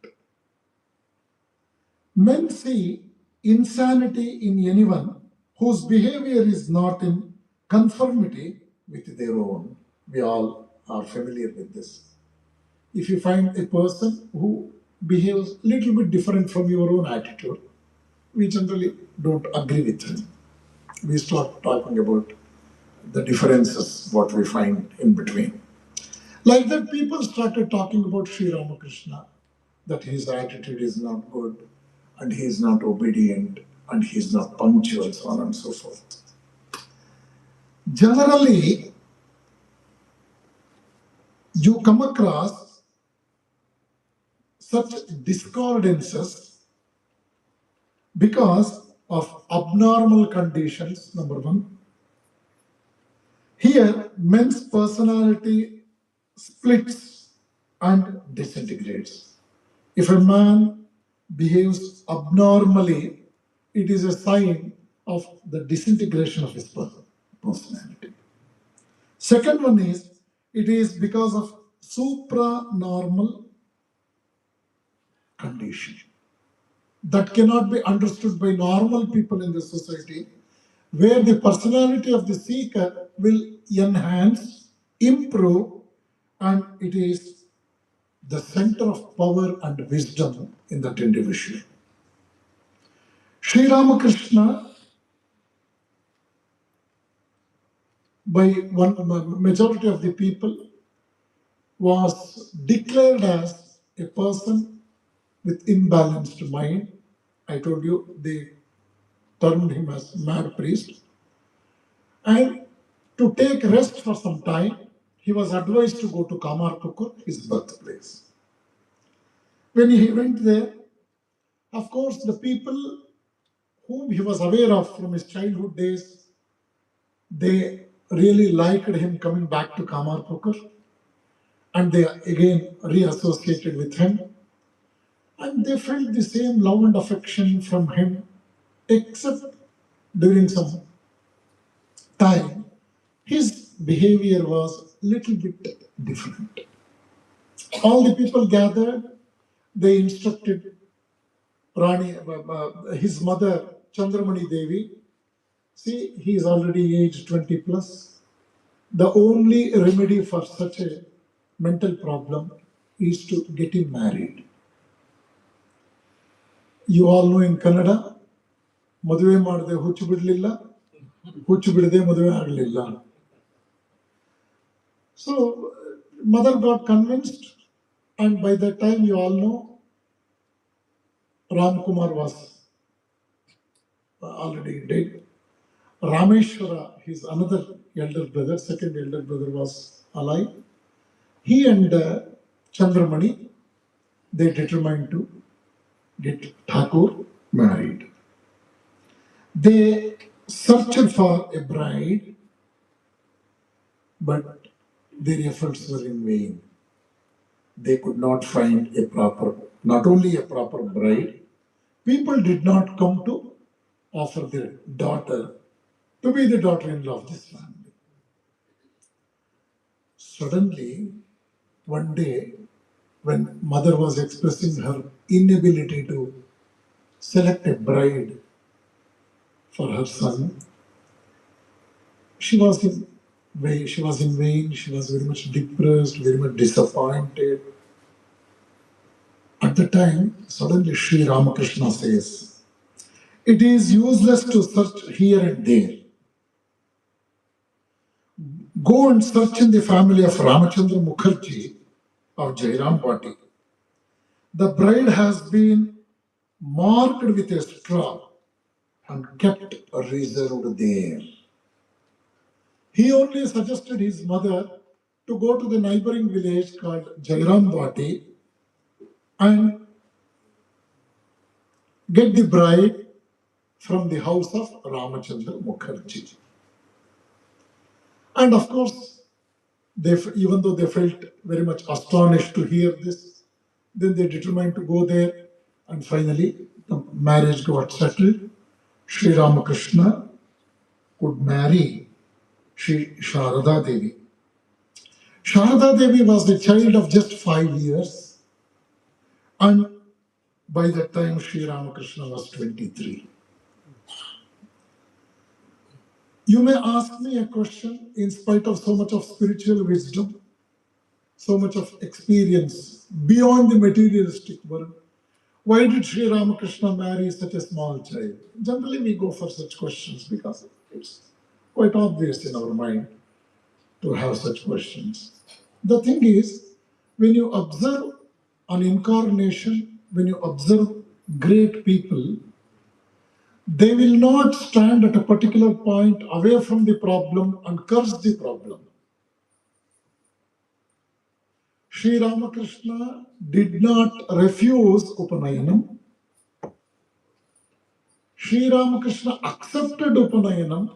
Men see insanity in anyone whose behavior is not in conformity with their own. We all are familiar with this. If you find a person who behaves a little bit different from your own attitude, we generally don't agree with him. we start talking about the differences, what we find in between. Like that, people started talking about Sri Ramakrishna, that his attitude is not good, and he is not obedient, and he is not punctual, so on and so forth. Generally, you come across such discordances because of abnormal conditions, number one. Here, men's personality splits and disintegrates. If a man behaves abnormally, it is a sign of the disintegration of his personality. Second one is, it is because of supranormal condition that cannot be understood by normal people in the society, where the personality of the seeker will enhance, improve, and it is the center of power and wisdom in that individual. Sri Ramakrishna, by one majority of the people, was declared as a person with imbalanced mind. I told you they termed him as mad priest. And to take rest for some time, he was advised to go to Kamarpukur, his birthplace. When he went there, of course, the people whom he was aware of from his childhood days, they really liked him coming back to Kamarpukur, and they again reassociated with him. And they felt the same love and affection from him, except during some time, his behavior was little bit different. All the people gathered, they instructed Rani, his mother, Chandramani Devi. See, he is already aged 20 plus. The only remedy for such a mental problem is to get him married. You all know in Kannada, ಮದುವೆ ಮಾಡದೆ ಹುಚ್ಚು ಬಿಡಲಿಲ್ಲ, ಹುಚ್ಚು ಬಿಡದೆ ಮದುವೆ ಆಗಲಿಲ್ಲ. So, mother got convinced, and by that time you all know, Ram Kumar was already dead. Rameshwara, his another elder brother, second elder brother, was alive. He and Chandramani, they determined to get Thakur married. They searched for a bride, but their efforts were in vain. They could not find not only a proper bride, people did not come to offer their daughter to be the daughter-in-law of this family. Suddenly, one day, when mother was expressing her inability to select a bride for her son, she was in vain, she was very much depressed, very much disappointed. At the time, suddenly Sri Ramakrishna says, it is useless to search here and there. Go and search in the family of Ramachandra Mukherjee of Jairam Bhatti. The bride has been marked with a straw and kept reserved there. He only suggested his mother to go to the neighboring village called Jairam Bhatti and get the bride from the house of Ramachandra Mukherjee. And of course, even though they felt very much astonished to hear this, then they determined to go there, and finally the marriage got settled. Sri Ramakrishna could marry Sri Sharada Devi. Sharada Devi was the child of just 5 years, and by that time Sri Ramakrishna was 23. You may ask me a question, in spite of so much of spiritual wisdom, so much of experience beyond the materialistic world, why did Sri Ramakrishna marry such a small child? Generally we go for such questions because It's quite obvious in our mind to have such questions. The thing is, when you observe an incarnation, when you observe great people, they will not stand at a particular point away from the problem and curse the problem. Sri Ramakrishna did not refuse Upanayanam. Sri Ramakrishna accepted Upanayanam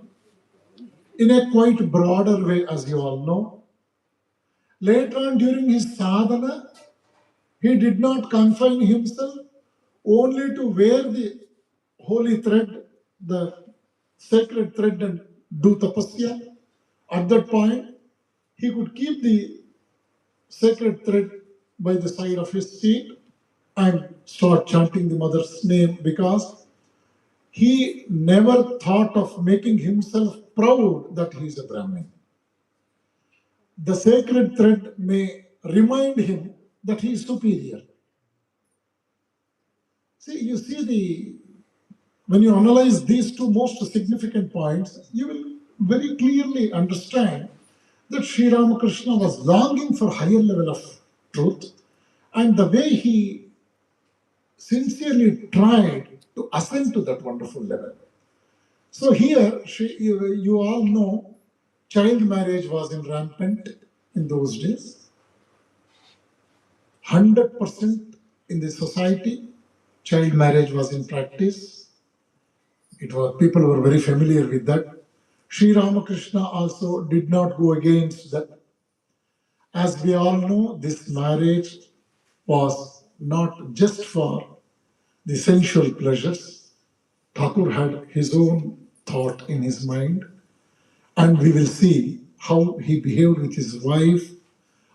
in a quite broader way, as you all know. Later on, during his sadhana, he did not confine himself only to wear the holy thread, the sacred thread, and do tapasya. At that point, he could keep the sacred thread by the side of his seat and start chanting the mother's name, because he never thought of making himself proud that he is a Brahmin. The sacred thread may remind him that he is superior. See, you see when you analyze these two most significant points, you will very clearly understand that Sri Ramakrishna was longing for higher level of truth, and the way he sincerely tried to ascend to that wonderful level. So here, you all know, child marriage was in rampant in those days. 100% in the society, child marriage was in practice. People were very familiar with that. Sri Ramakrishna also did not go against that. As we all know, this marriage was not just for the sensual pleasures. Thakur had his own thought in his mind, and we will see how he behaved with his wife,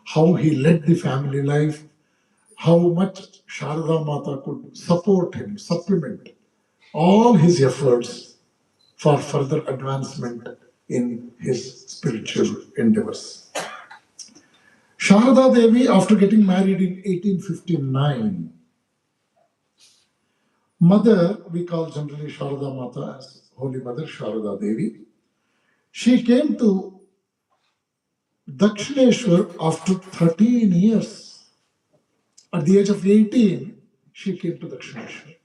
how he led the family life, how much Sharada Mata could support him, supplement all his efforts for further advancement in his spiritual endeavors. Sharada Devi, after getting married in 1859, mother, we call generally Sharada Mata as Holy Mother Sharada Devi, she came to Dakshineshwar after 13 years. At the age of 18, she came to Dakshineshwar.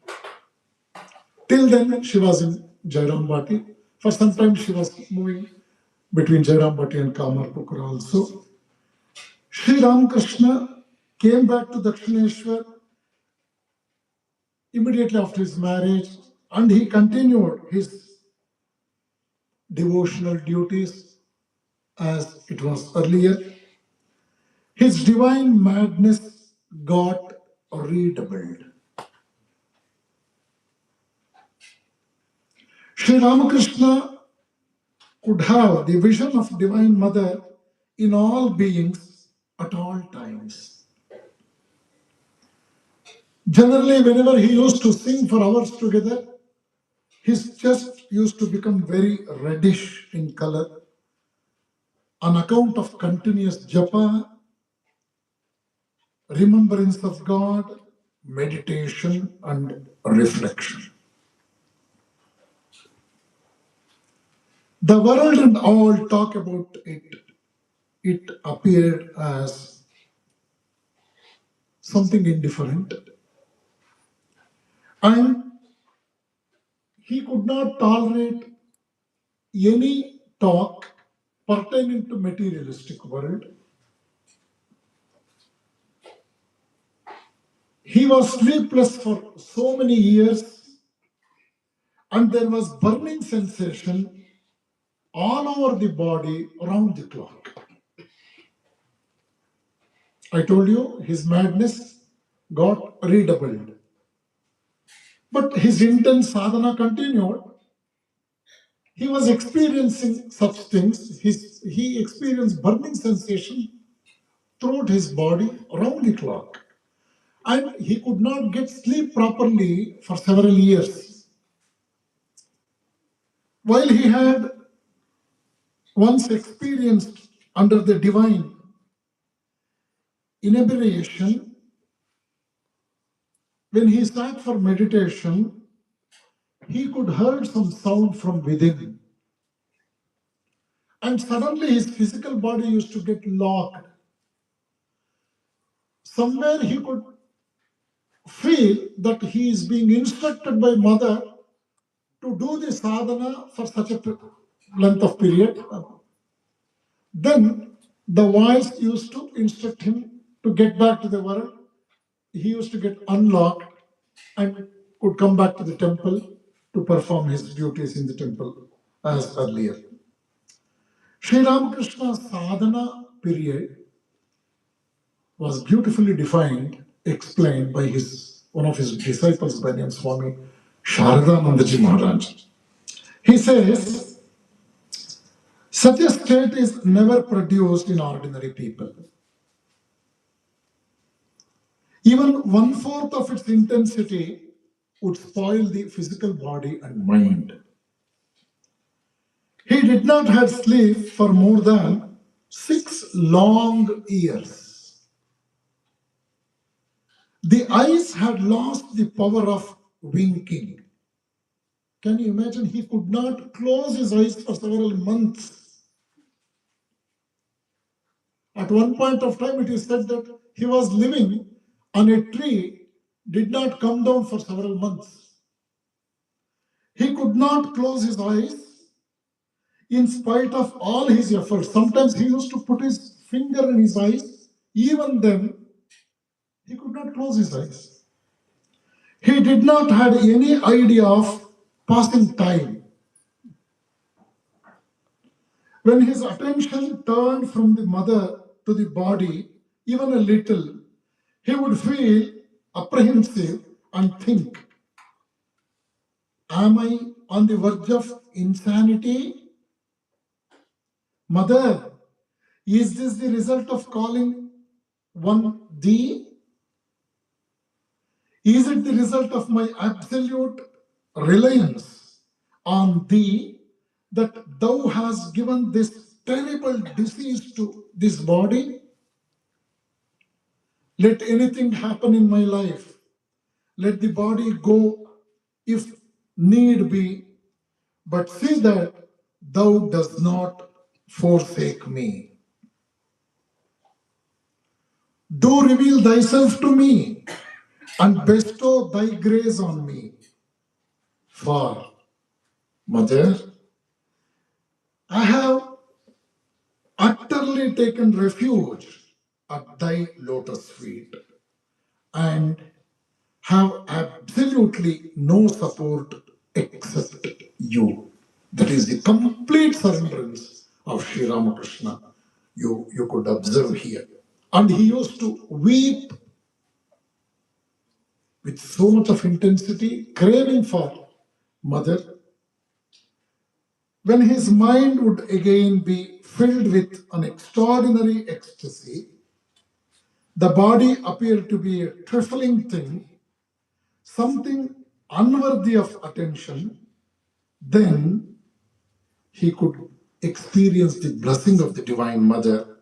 Till then, she was in Jairambati. For some time, she was moving between Jairambati and Kamarpukra also. Sri Ramakrishna came back to Dakshineshwar immediately after his marriage, and he continued his devotional duties as it was earlier. His divine madness got redoubled. Sri Ramakrishna could have the vision of Divine Mother in all beings at all times. Generally, whenever he used to sing for hours together, his chest used to become very reddish in color on account of continuous japa, remembrance of God, meditation, and reflection. The world and all talk about it. It appeared as something indifferent, and he could not tolerate any talk pertaining to materialistic world. He was sleepless for so many years, and there was burning sensation all over the body around the clock. I told you his madness got redoubled. But his intense sadhana continued. He was experiencing such things. He experienced burning sensation throughout his body around the clock. And he could not get sleep properly for several years. While he had once experienced under the divine inebriation, when he sat for meditation, he could hear some sound from within. and suddenly his physical body used to get locked. Somewhere he could feel that he is being instructed by mother to do the sadhana for such a length of period. Then the voice used to instruct him to get back to the world. He used to get unlocked and could come back to the temple to perform his duties in the temple as earlier. Sri Ramakrishna's sadhana period was beautifully defined, explained by one of his disciples by name Swami Sharadanandaji Maharaj. He says, such a state is never produced in ordinary people. Even 1/4 of its intensity would spoil the physical body and mind. He did not have sleep for more than 6 long years. The eyes had lost the power of winking. Can you imagine? He could not close his eyes for several months. At one point of time, it is said that he was living on a tree, did not come down for several months. He could not close his eyes in spite of all his efforts. Sometimes he used to put his finger in his eyes. Even then, he could not close his eyes. He did not have any idea of passing time. When his attention turned from the mother to the body, even a little, he would feel apprehensive and think, am I on the verge of insanity? Mother, is this the result of calling one thee? Is it the result of my absolute reliance on thee that thou hast given this terrible disease to this body? Let anything happen in my life. Let the body go if need be, but see that thou dost not forsake me. Do reveal thyself to me and bestow thy grace on me. For, Mother, I have utterly taken refuge at thy lotus feet and have absolutely no support except you. That is the complete surrenderance of Sri Ramakrishna. You could observe here. And he used to weep with so much of intensity, craving for mother. When his mind would again be filled with an extraordinary ecstasy, the body appeared to be a trifling thing, something unworthy of attention, then he could experience the blessing of the Divine Mother.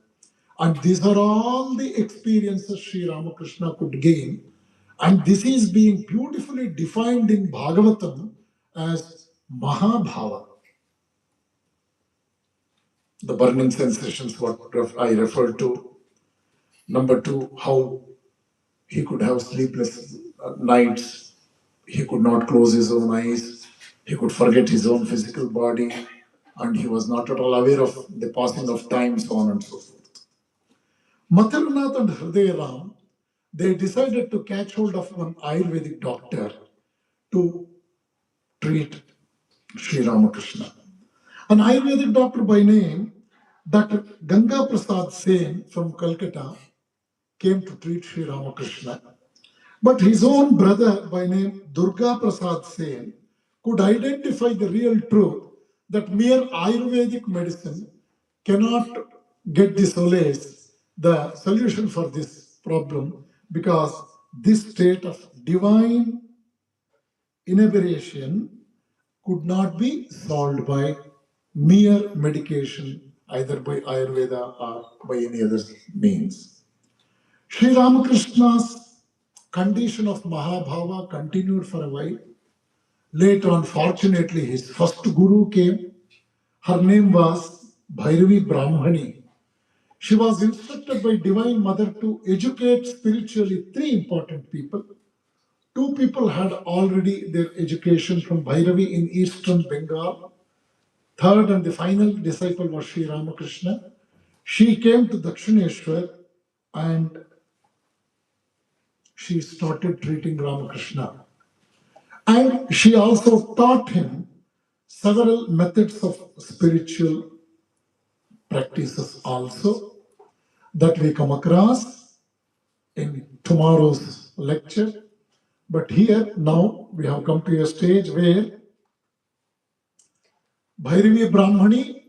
And these are all the experiences Sri Ramakrishna could gain. And this is being beautifully defined in Bhagavatam as Mahabhava. The burning sensations, what I referred to. Number 2, how he could have sleepless nights. He could not close his own eyes. He could forget his own physical body. And he was not at all aware of the passing of time, so on and so forth. Mathurnath and Hridayaram, they decided to catch hold of one Ayurvedic doctor to treat Sri Ramakrishna. An Ayurvedic doctor by name, Dr. Ganga Prasad Sen from Calcutta, came to treat Sri Ramakrishna. But his own brother by name Durga Prasad Sen could identify the real truth that mere Ayurvedic medicine cannot get the solace, the solution for this problem, because this state of divine inebriation could not be solved by mere medication, either by Ayurveda or by any other means. Sri Ramakrishna's condition of Mahabhava continued for a while. Later on, fortunately, his first guru came. Her name was Bhairavi Brahmani. She was instructed by Divine Mother to educate spiritually three important people. Two people had already their education from Bhairavi in eastern Bengal. Third and the final disciple was Sri Ramakrishna. She came to Dakshineshwar and she started treating Ramakrishna. And she also taught him several methods of spiritual practices also that we come across in tomorrow's lecture. But here now we have come to a stage where Bhairavi Brahmani,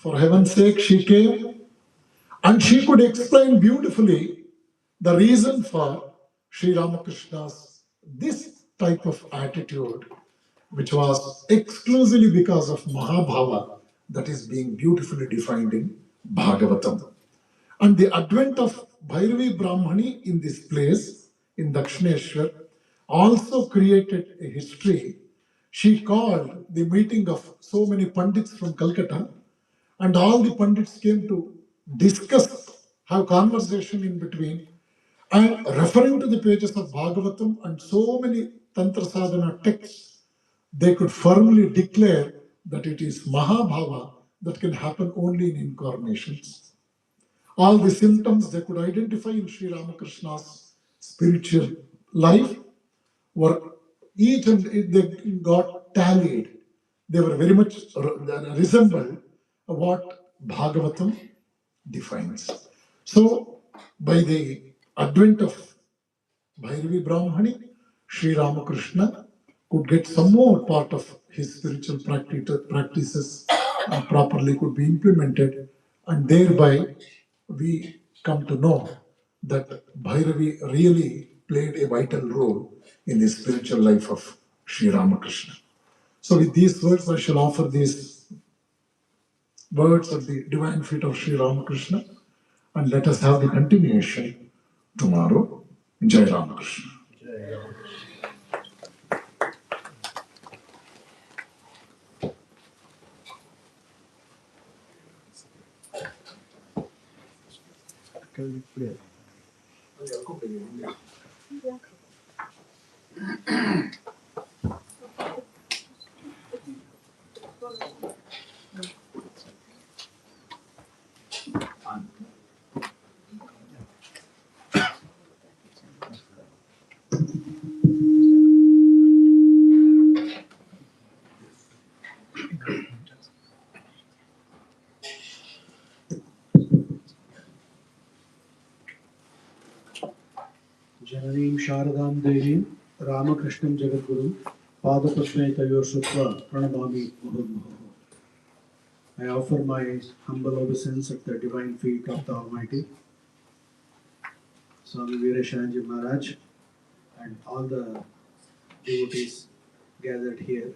for heaven's sake, she came and she could explain beautifully the reason for Sri Ramakrishna's this type of attitude, which was exclusively because of Mahabhava that is being beautifully defined in Bhagavatam. And the advent of Bhairavi Brahmani in this place, in Dakshineshwar, also created a history. She called the meeting of so many Pandits from Calcutta, and all the Pandits came to discuss, have conversation in between, and referring to the pages of Bhagavatam and so many Tantra Sadhana texts, they could firmly declare that it is Mahabhava that can happen only in incarnations. All the symptoms they could identify in Sri Ramakrishna's spiritual life were each and they got tallied. They were very much resembled what Bhagavatam defines. So, by the advent of Bhairavi Brahmani, Sri Ramakrishna could get some more part of his spiritual practices properly could be implemented, and thereby we come to know that Bhairavi really played a vital role in the spiritual life of Sri Ramakrishna. So with these words, I shall offer these words at the divine feet of Sri Ramakrishna, and let us have the continuation tomorrow. Jai Ramakrishna. Jananim Sharadam Devim Ramakrishnam Jagadguru Padapashmay Tayor Shukla Pranamami Muhurmuhu. I offer my humble obeisance at the divine feet of the Almighty Swami Veereshananda Maharaj and all the devotees gathered here.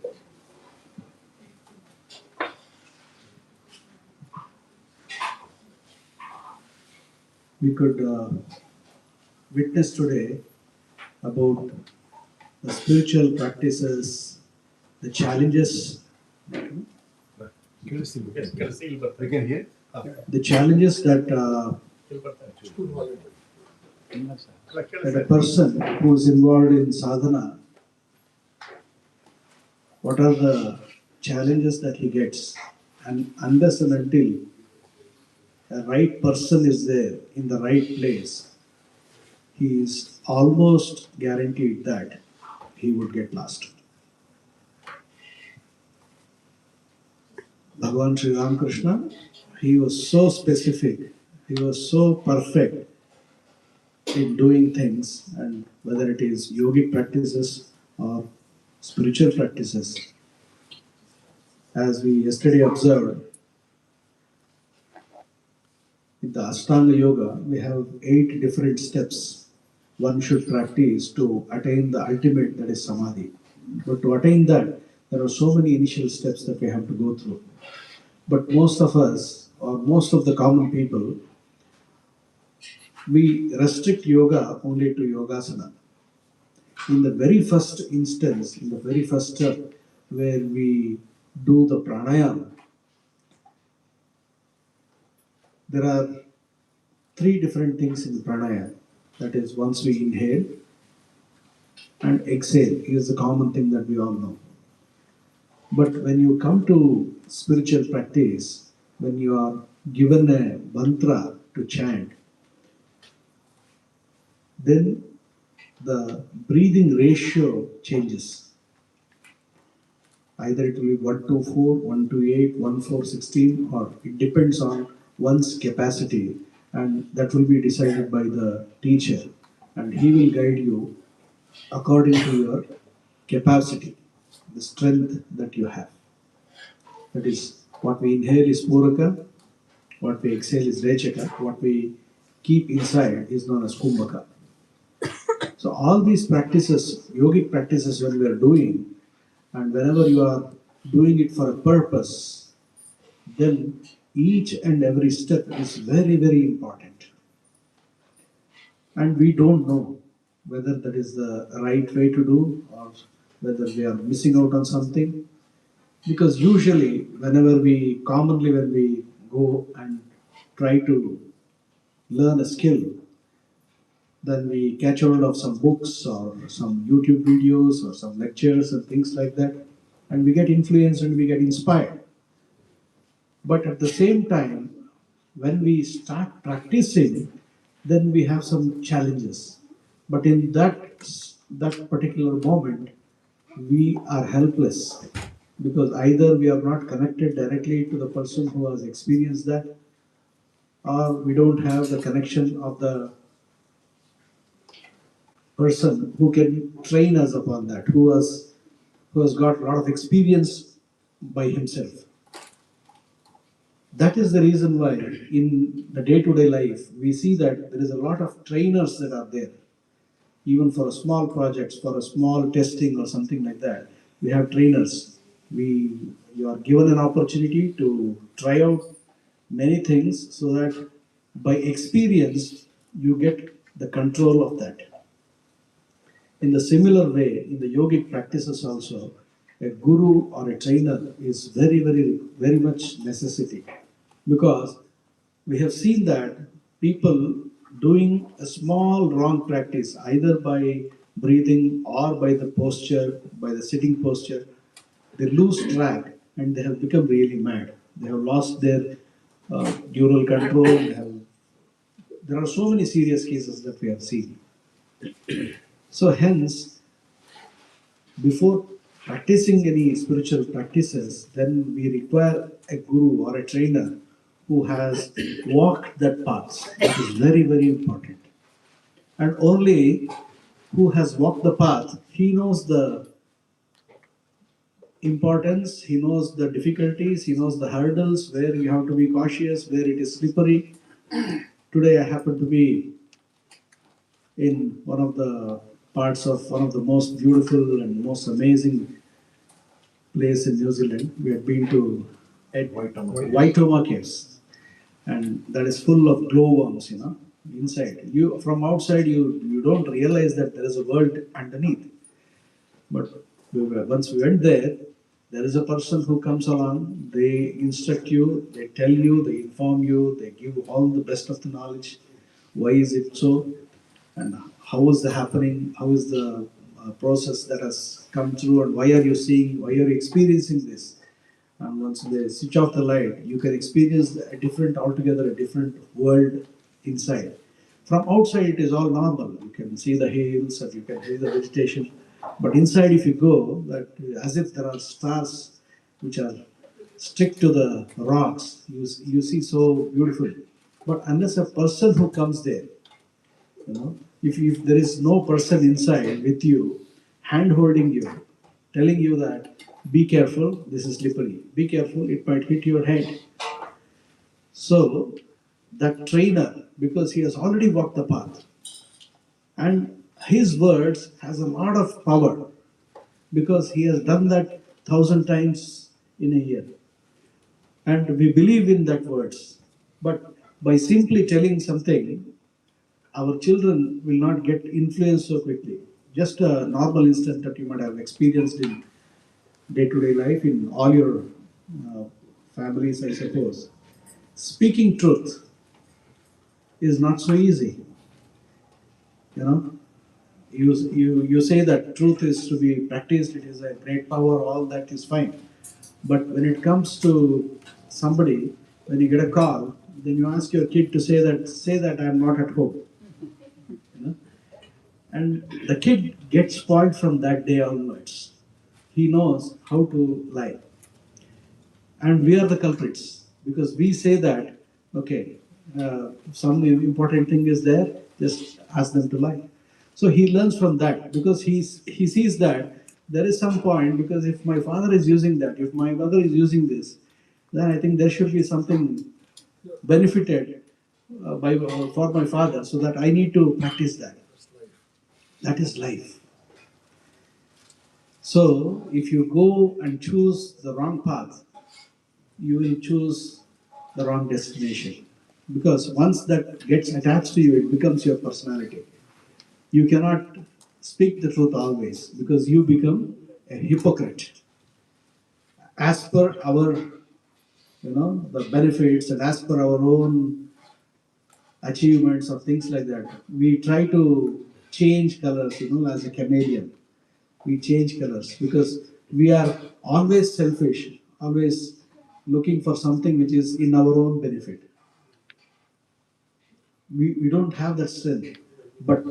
We could witness today about the spiritual practices, the challenges, the challenges that a person who is involved in sadhana, what are the challenges that he gets, and unless and until a right person is there in the right place, he is almost guaranteed that he would get lost. Bhagavan Sri Ramakrishna, he was so specific, he was so perfect in doing things, and whether it is yogic practices or spiritual practices. As we yesterday observed, in the Ashtanga Yoga, we have 8 different steps one should practice to attain the ultimate, that is Samadhi. But to attain that, there are so many initial steps that we have to go through. But most of us, or most of the common people, we restrict yoga only to yogasana. In the very first instance, in the very first step where we do the pranayama, There are three different things in pranaya. That is, once we inhale and exhale is the common thing that we all know. But when you come to spiritual practice, when you are given a mantra to chant, then the breathing ratio changes. Either it will be 1 to 4, 1 to 8, 1 4 16, or it depends on one's capacity, and that will be decided by the teacher, and he will guide you according to your capacity, the strength that you have. That is, what we inhale is Puraka, what we exhale is Rechaka, what we keep inside is known as Kumbhaka. So all these practices, yogic practices, when we are doing, and whenever you are doing it for a purpose, then each and every step is very, very important. And we don't know whether that is the right way to do or whether we are missing out on something. Because usually, commonly when we go and try to learn a skill, then we catch hold of some books or some YouTube videos or some lectures and things like that, and we get influenced and we get inspired. But at the same time, when we start practicing, then we have some challenges. But in that particular moment, we are helpless because either we are not connected directly to the person who has experienced that, or we don't have the connection of the person who can train us upon that, who has got a lot of experience by himself. That is the reason why in the day-to-day life we see that there is a lot of trainers that are there. Even for small projects, for a small testing or something like that, we have trainers. You are given an opportunity to try out many things so that by experience you get the control of that. In the similar way, in the yogic practices also, a guru or a trainer is very, very, very much necessity, because we have seen that people doing a small wrong practice, either by breathing or by the posture, by the sitting posture, they lose track and they have become really mad. They have lost their neural control. There are so many serious cases that we have seen. So hence, before practicing any spiritual practices, then we require a guru or a trainer who has walked that path. That is very, very important. And only who has walked the path, he knows the importance, he knows the difficulties, he knows the hurdles, where you have to be cautious, where it is slippery. Today I happen to be in one of the parts of one of the most beautiful and most amazing place in New Zealand. We had been to Waitoma Caves, and that is full of glowworms. Inside. You from outside, you don't realize that there is a world underneath. But once we went there, there is a person who comes along. They instruct you, they tell you, they inform you, they give all the best of the knowledge. Why is it so? And how is the happening? How is the process that has come through? And why are you seeing? Why are you experiencing this? And once they switch off the light, you can experience altogether a different world inside. From outside, it is all normal. You can see the hills and you can see the vegetation. But inside, if you go, that as if there are stars which are stick to the rocks, you see so beautiful. But unless a person who comes there, if there is no person inside with you, hand holding you, telling you that be careful, this is slippery, be careful, it might hit your head. So that trainer, because he has already walked the path, and his words has a lot of power, because he has done that 1,000 times in a year, and we believe in that words. But by simply telling something, our children will not get influenced so quickly. Just a normal instance that you might have experienced in day-to-day life in all your families, I suppose. Speaking truth is not so easy. You know, you say that truth is to be practiced, it is a great power, all that is fine. But when it comes to somebody, when you get a call, then you ask your kid to say that I am not at home. You know? And the kid gets spoiled from that day onwards. He knows how to lie. And we are the culprits because we say that, okay, if some important thing is there, just ask them to lie. So he learns from that because he sees that there is some point, because if my father is using that, if my mother is using this, then I think there should be something benefited for my father, so that I need to practice that. That is life. So if you go and choose the wrong path, you will choose the wrong destination. Because once that gets attached to you, it becomes your personality. You cannot speak the truth always because you become a hypocrite. As per our, the benefits, and as per our own achievements or things like that, we try to change colors, as a chameleon. We change colors because we are always selfish, always looking for something which is in our own benefit. We don't have that strength. But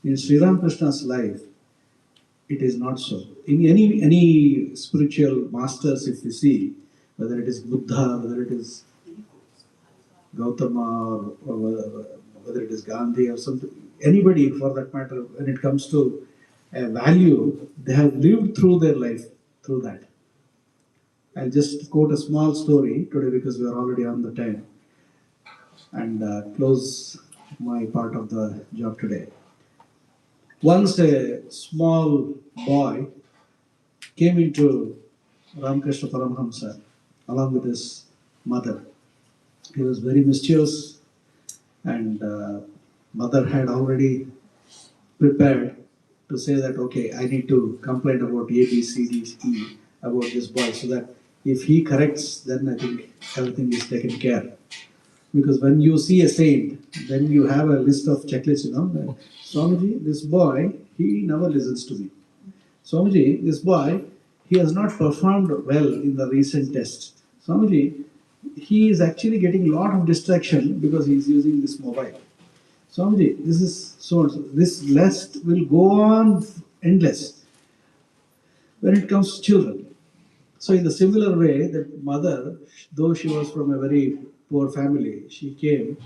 in Sri Ramakrishna's life, it is not so. In any spiritual masters, if you see, whether it is Buddha, whether it is Gautama, or whether it is Gandhi or something, anybody for that matter, when it comes to a value, they have lived through their life through that. I'll just quote a small story today because we are already on the time, and close my part of the job today. Once a small boy came into Ramakrishna Paramahamsa along with his mother. He was very mischievous, and mother had already prepared to say that, okay, I need to complain about A, B, C, D, E about this boy, so that if he corrects, then I think everything is taken care. Because when you see a saint, then you have a list of checklists, that, Swamiji, this boy, he never listens to me. Swamiji, this boy, he has not performed well in the recent test. Swamiji, he is actually getting a lot of distraction because he is using this mobile. Swamiji, this is so and so. This list will go on endless when it comes to children. So in the similar way, that mother, though she was from a very poor family, she came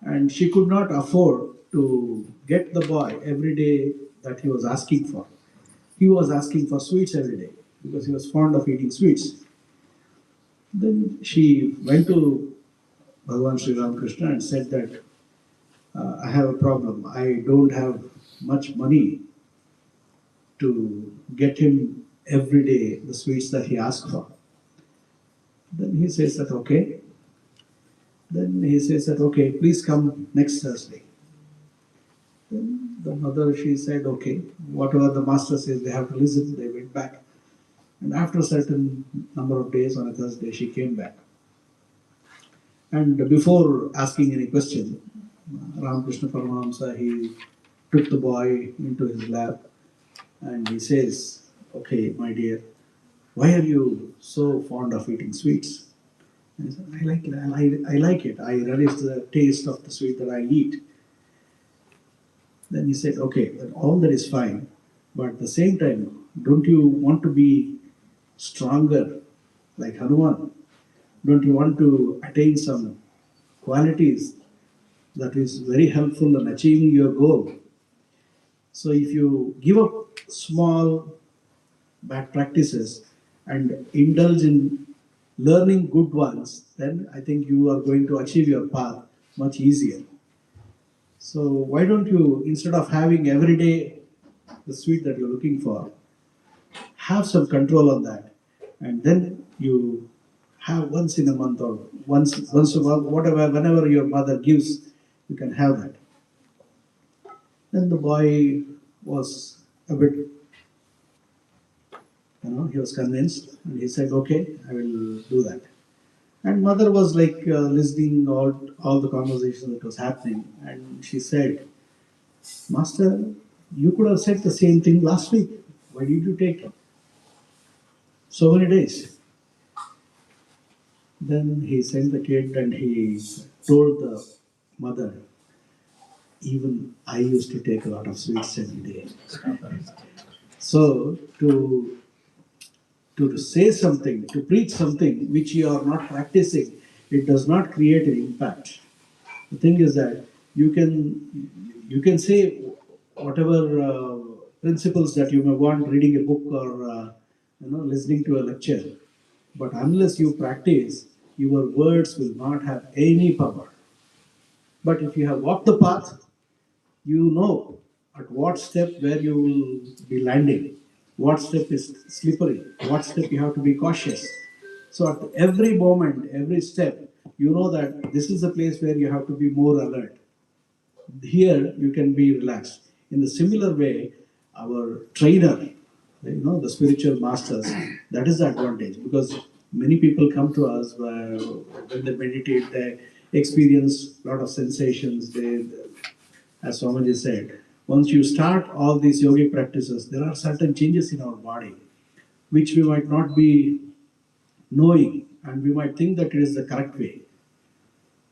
and she could not afford to get the boy every day that he was asking for. He was asking for sweets every day because he was fond of eating sweets. Then she went to Bhagavan Sri Ramakrishna and said that I have a problem. I don't have much money to get him every day the sweets that he asked for. Then he says that okay. Then he says that okay, please come next Thursday. Then the mother, she said okay, whatever the master says, they have to listen. They went back. And after a certain number of days, on a Thursday, she came back. And before asking any question, Ramakrishna Paramahamsa, he took the boy into his lap and he says, okay, my dear, why are you so fond of eating sweets? And he said, I like it. I like it. I relish the taste of the sweet that I eat. Then he said, okay, all that is fine. But at the same time, don't you want to be stronger like Hanuman? Don't you want to attain some qualities that is very helpful in achieving your goal? So if you give up small bad practices and indulge in learning good ones, then I think you are going to achieve your path much easier. So why don't you, instead of having every day the sweet that you're looking for, have some control on that, and then you have once in a month or once a month, whatever, whenever your mother gives, you can have that. Then the boy was a bit, he was convinced, and he said, okay, I will do that. And mother was like listening all the conversation that was happening, and she said, Master, you could have said the same thing last week. Why did you take so many days? Then he sent the kid and he told the mother, even I used to take a lot of sweets every day. So to say something, to preach something which you are not practicing, it does not create an impact. The thing is that you can say whatever principles that you may want reading a book or listening to a lecture, but unless you practice, your words will not have any power. But if you have walked the path, you know at what step where you will be landing, what step is slippery, what step you have to be cautious. So at every moment, every step, you know that this is a place where you have to be more alert. Here you can be relaxed. In the similar way, our trainer, the spiritual masters, that is the advantage, because many people come to us where when they meditate, they experience a lot of sensations. They, as Swamiji said, once you start all these yogic practices, there are certain changes in our body which we might not be knowing, and we might think that it is the correct way,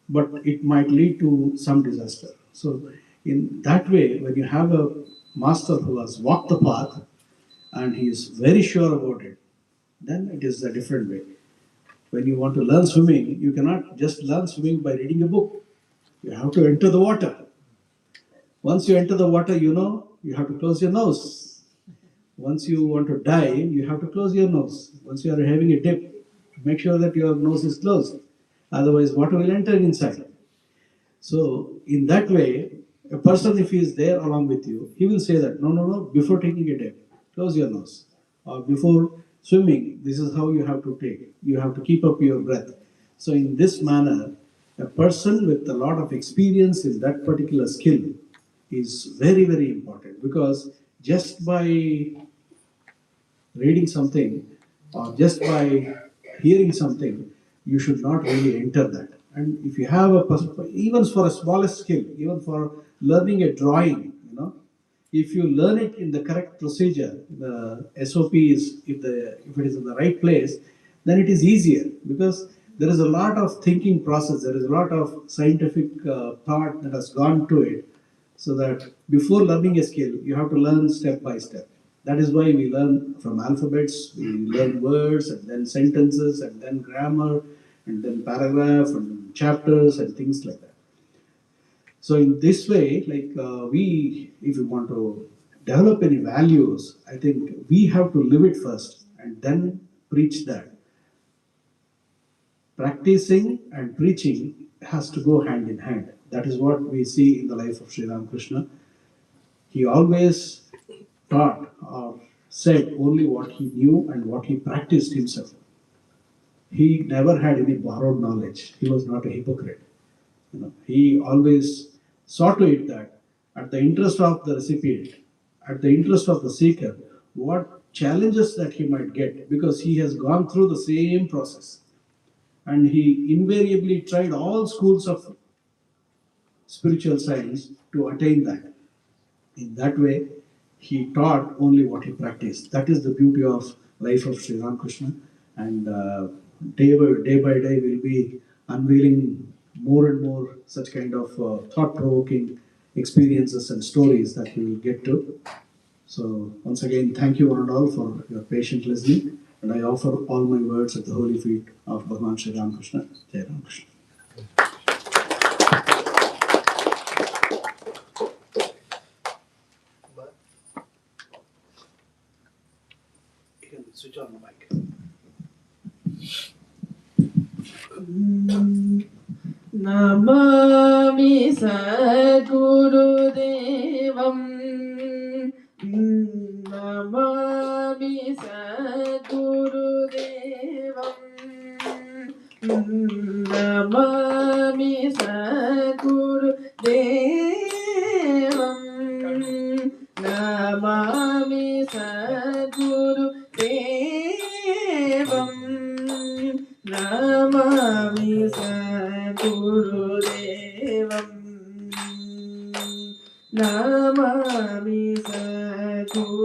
but it might lead to some disaster. So, in that way, when you have a master who has walked the path and he is very sure about it, then it is a different way. When you want to learn swimming, you cannot just learn swimming by reading a book. You have to enter the water. Once you enter the water, you have to close your nose. Once you want to dive, you have to close your nose. Once you are having a dip, make sure that your nose is closed. Otherwise, water will enter inside. So, in that way, a person, if he is there along with you, he will say that, no, no, no, before taking a dip, close your nose. Or before swimming, this is how you have to take. You have to keep up your breath. So, in this manner, a person with a lot of experience in that particular skill is very, very important, because just by reading something or just by hearing something, you should not really enter that. And if you have a person, even for a smallest skill, even for learning a drawing, if you learn it in the correct procedure, the SOP is, if it is in the right place, then it is easier, because there is a lot of thinking process, there is a lot of scientific thought that has gone to it, so that before learning a skill, you have to learn step by step. That is why we learn from alphabets, we learn words and then sentences and then grammar and then paragraph and chapters and things like that. So in this way, if we want to develop any values, I think we have to live it first and then preach that. Practicing and preaching has to go hand in hand. That is what we see in the life of Sri Ramakrishna. He always taught or said only what he knew and what he practiced himself. He never had any borrowed knowledge. He was not a hypocrite. He always saw to it that at the interest of the recipient, at the interest of the seeker, what challenges that he might get, because he has gone through the same process. And he invariably tried all schools of spiritual science to attain that. In that way, he taught only what he practiced. That is the beauty of life of Sri Ramakrishna. And day by day, we'll be unveiling more and more such kind of thought-provoking experiences and stories that we will get to. So once again, thank you one and all for your patient listening. And I offer all my words at the holy feet of Bhagavan Sri Ramakrishna. Jai Ramakrishna. You can switch on the mic. Namami Sadgurudevam. Namami Sadgurudevam. Namami Sadgurudevam. Namami Sadgurudevam. Namami गुरुदेवं Namami सद्गुरुदेवं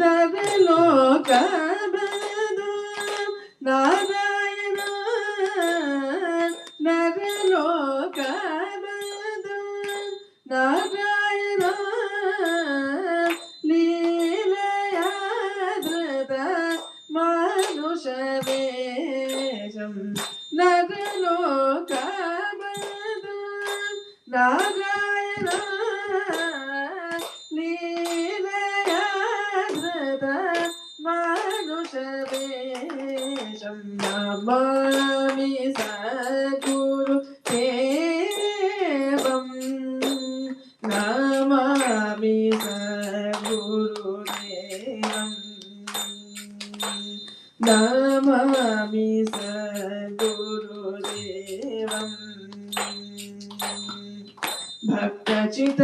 नरलोकबन्धुं Narayan नरलोकबन्धुं Narayan लीलया धृत मानुषवेषं नरलोकबन्धुं नारायण लीलया धृत मानुषवेषं Namami सद्गुरुदेवं Namami सद्गुरुदेवं Namami सद्गुरुदेवं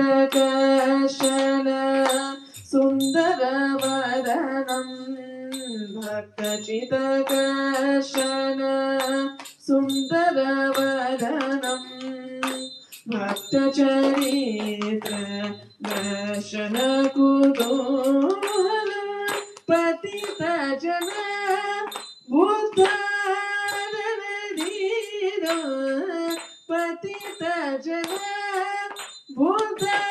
भक्तचित्तकर्षण सुन्दरवदनं भक्तचित्तकर्षण सुन्दरवदनं भक्तचरित्र दर्शनकुतूहल पतितजन उद्धारणदीनो पतितजन उद्धारणदीनो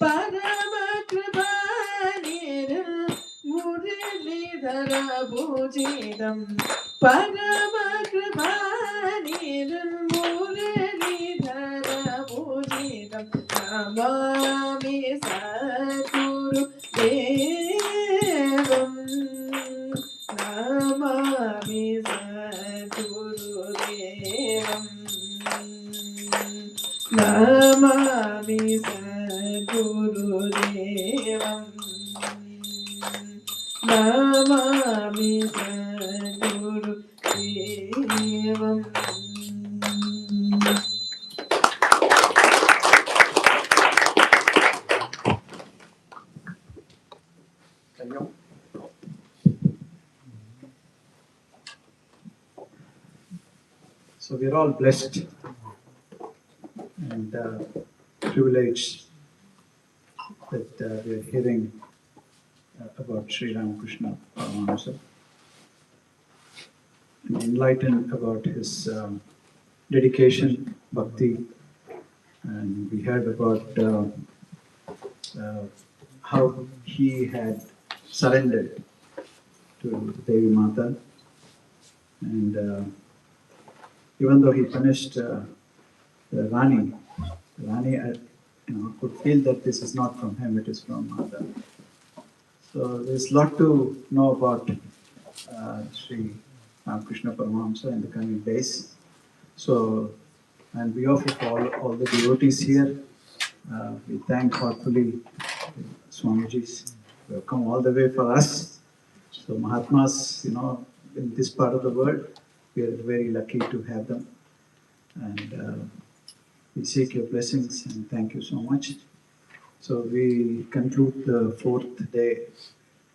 परमकृपानिर Muralidhar भुजितं परमकृपानिर Muralidhar भुजितं Namami सद्गुरुदेवं Namami सद्गुरुदेवं Namami सद्गुरुदेवं Namami सद्गुरुदेवं So we're all blessed and privileged that we're hearing about Sri Ramakrishna Paramahamsa and enlightened about his dedication, bhakti, and we heard about how he had surrendered to Devi Mata, and even though he punished the Rani could feel that this is not from him, it is from Mata. So there's a lot to know about Sri Ramakrishna Paramahamsa in the coming days. So, on behalf of all the devotees here, we thank heartfully Swamijis who have come all the way for us. So Mahatmas, in this part of the world, we are very lucky to have them. And we seek your blessings and thank you so much. So we conclude the 4th day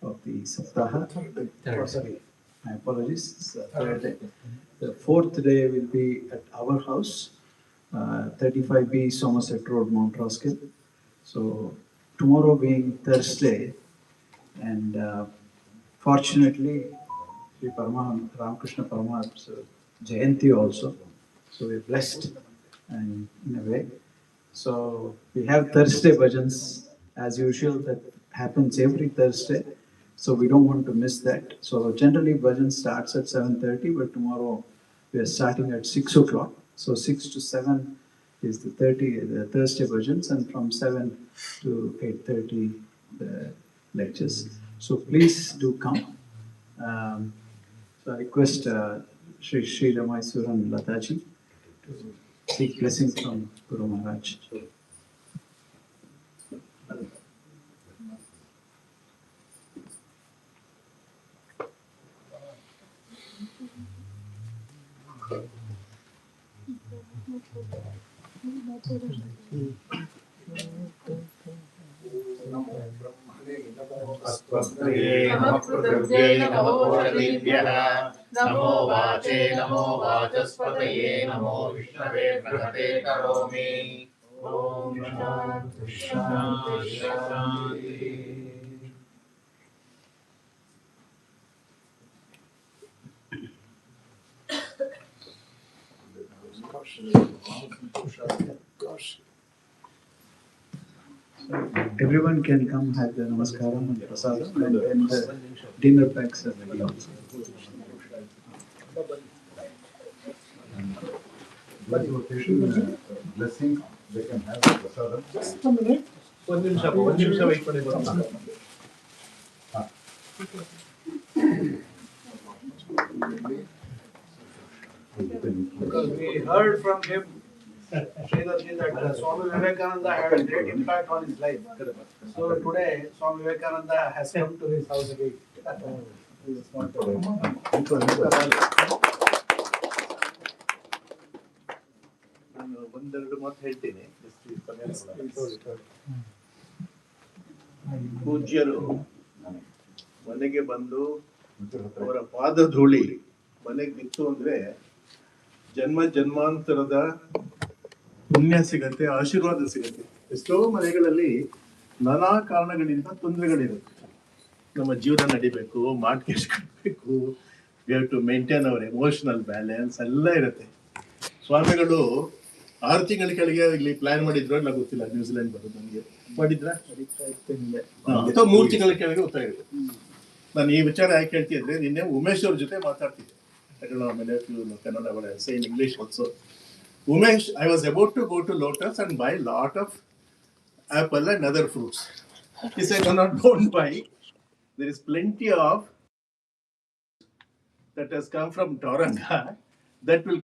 of the Saptaha. Sorry, my apologies, it's the 3rd day. The 4th day will be at our house, 35B Somerset Road, Mount Roskill. So tomorrow being Thursday, and fortunately, Sri Ramakrishna Paramahamsa Jayanti also. So we're blessed and in a way. So we have Thursday bhajans as usual, that happens every Thursday. So we don't want to miss that. So generally bhajan starts at 7:30, but tomorrow we are starting at 6 o'clock. So 6 to 7 is the Thursday bhajans, and from 7 to 8:30 the lectures. So please do come. So I request Sri Sri Ramaisuran Lataji to seek blessing from Guru Maharaj. Namo Brahmane Namo नमस्कृतये नमस्कृतये नमो ओषधीभ्यः नमो वाचे नमो वाचस्पतये नमो विष्णवे बृहते करोमि ओम शांति शांति शांति Everyone can come have the namaskaram and prasadam, and then the dinner packs are ready also. Those who are taking blessings, they can have the prasadam. Just a minute. ಒಂದು ನಿಮಿಷ weight ಮಾಡಿ ಬರೋಣ. Because we heard from him, Sridharji, that Swami Vivekananda had a great impact on his life. So today, Swami Vivekananda has come to his house again. ನಾನು ಒಂದೆರಡು ಮಾತು ಹೇಳ್ತೀನಿ. ಪೂಜ್ಯರು ಮನೆಗೆ ಬಂದು ಅವರ ಪಾದ ಧೂಳಿ ಮನೆಗೆ ಬಿತ್ತು ಅಂದ್ರೆ ಜನ್ಮ ಜನ್ಮಾಂತರದ ಪುಣ್ಯ ಸಿಗತ್ತೆ, ಆಶೀರ್ವಾದ ಸಿಗತ್ತೆ. ಎಷ್ಟೋ ಮನೆಗಳಲ್ಲಿ ನಾನಾ ಕಾರಣಗಳಿಂದ ತೊಂದರೆಗಳಿರುತ್ತೆ. ನಮ್ಮ ಜೀವನ ನಡಿಬೇಕು, ಮಾರ್ಟ್ಗೇಜ್ ಕಟ್ಟಬೇಕು, we have to maintain our emotional balance ಎಲ್ಲ ಇರುತ್ತೆ. ಸ್ವಾಮಿಗಳು 6 ತಿಂಗಳ ಕೆಳಗೆ ಇಲ್ಲಿ ಪ್ಲಾನ್ ಮಾಡಿದ್ರು ಇಲ್ಲ ಗೊತ್ತಿಲ್ಲ, ನ್ಯೂಜಿಲೆಂಡ್ ಬರೋದು ನನಗೆ ಮಾಡಿದ್ರ ಅಥವಾ 3 ತಿಂಗಳ ಕೆಳಗೆ ಗೊತ್ತಾಗಿದೆ. ನಾನು ಈ ವಿಚಾರ ಯಾಕೆ ಹೇಳ್ತಿದ್ರೆ, ನಿನ್ನೆ ಉಮೇಶ್ ಅವ್ರ ಜೊತೆ ಮಾತಾಡ್ತಿದ್ದೆ. Kannada say in English also. Umesh, I was about to go to Lotus and buy lot of apple and other fruits. He said, no, don't buy. There is plenty of that has come from Tauranga that will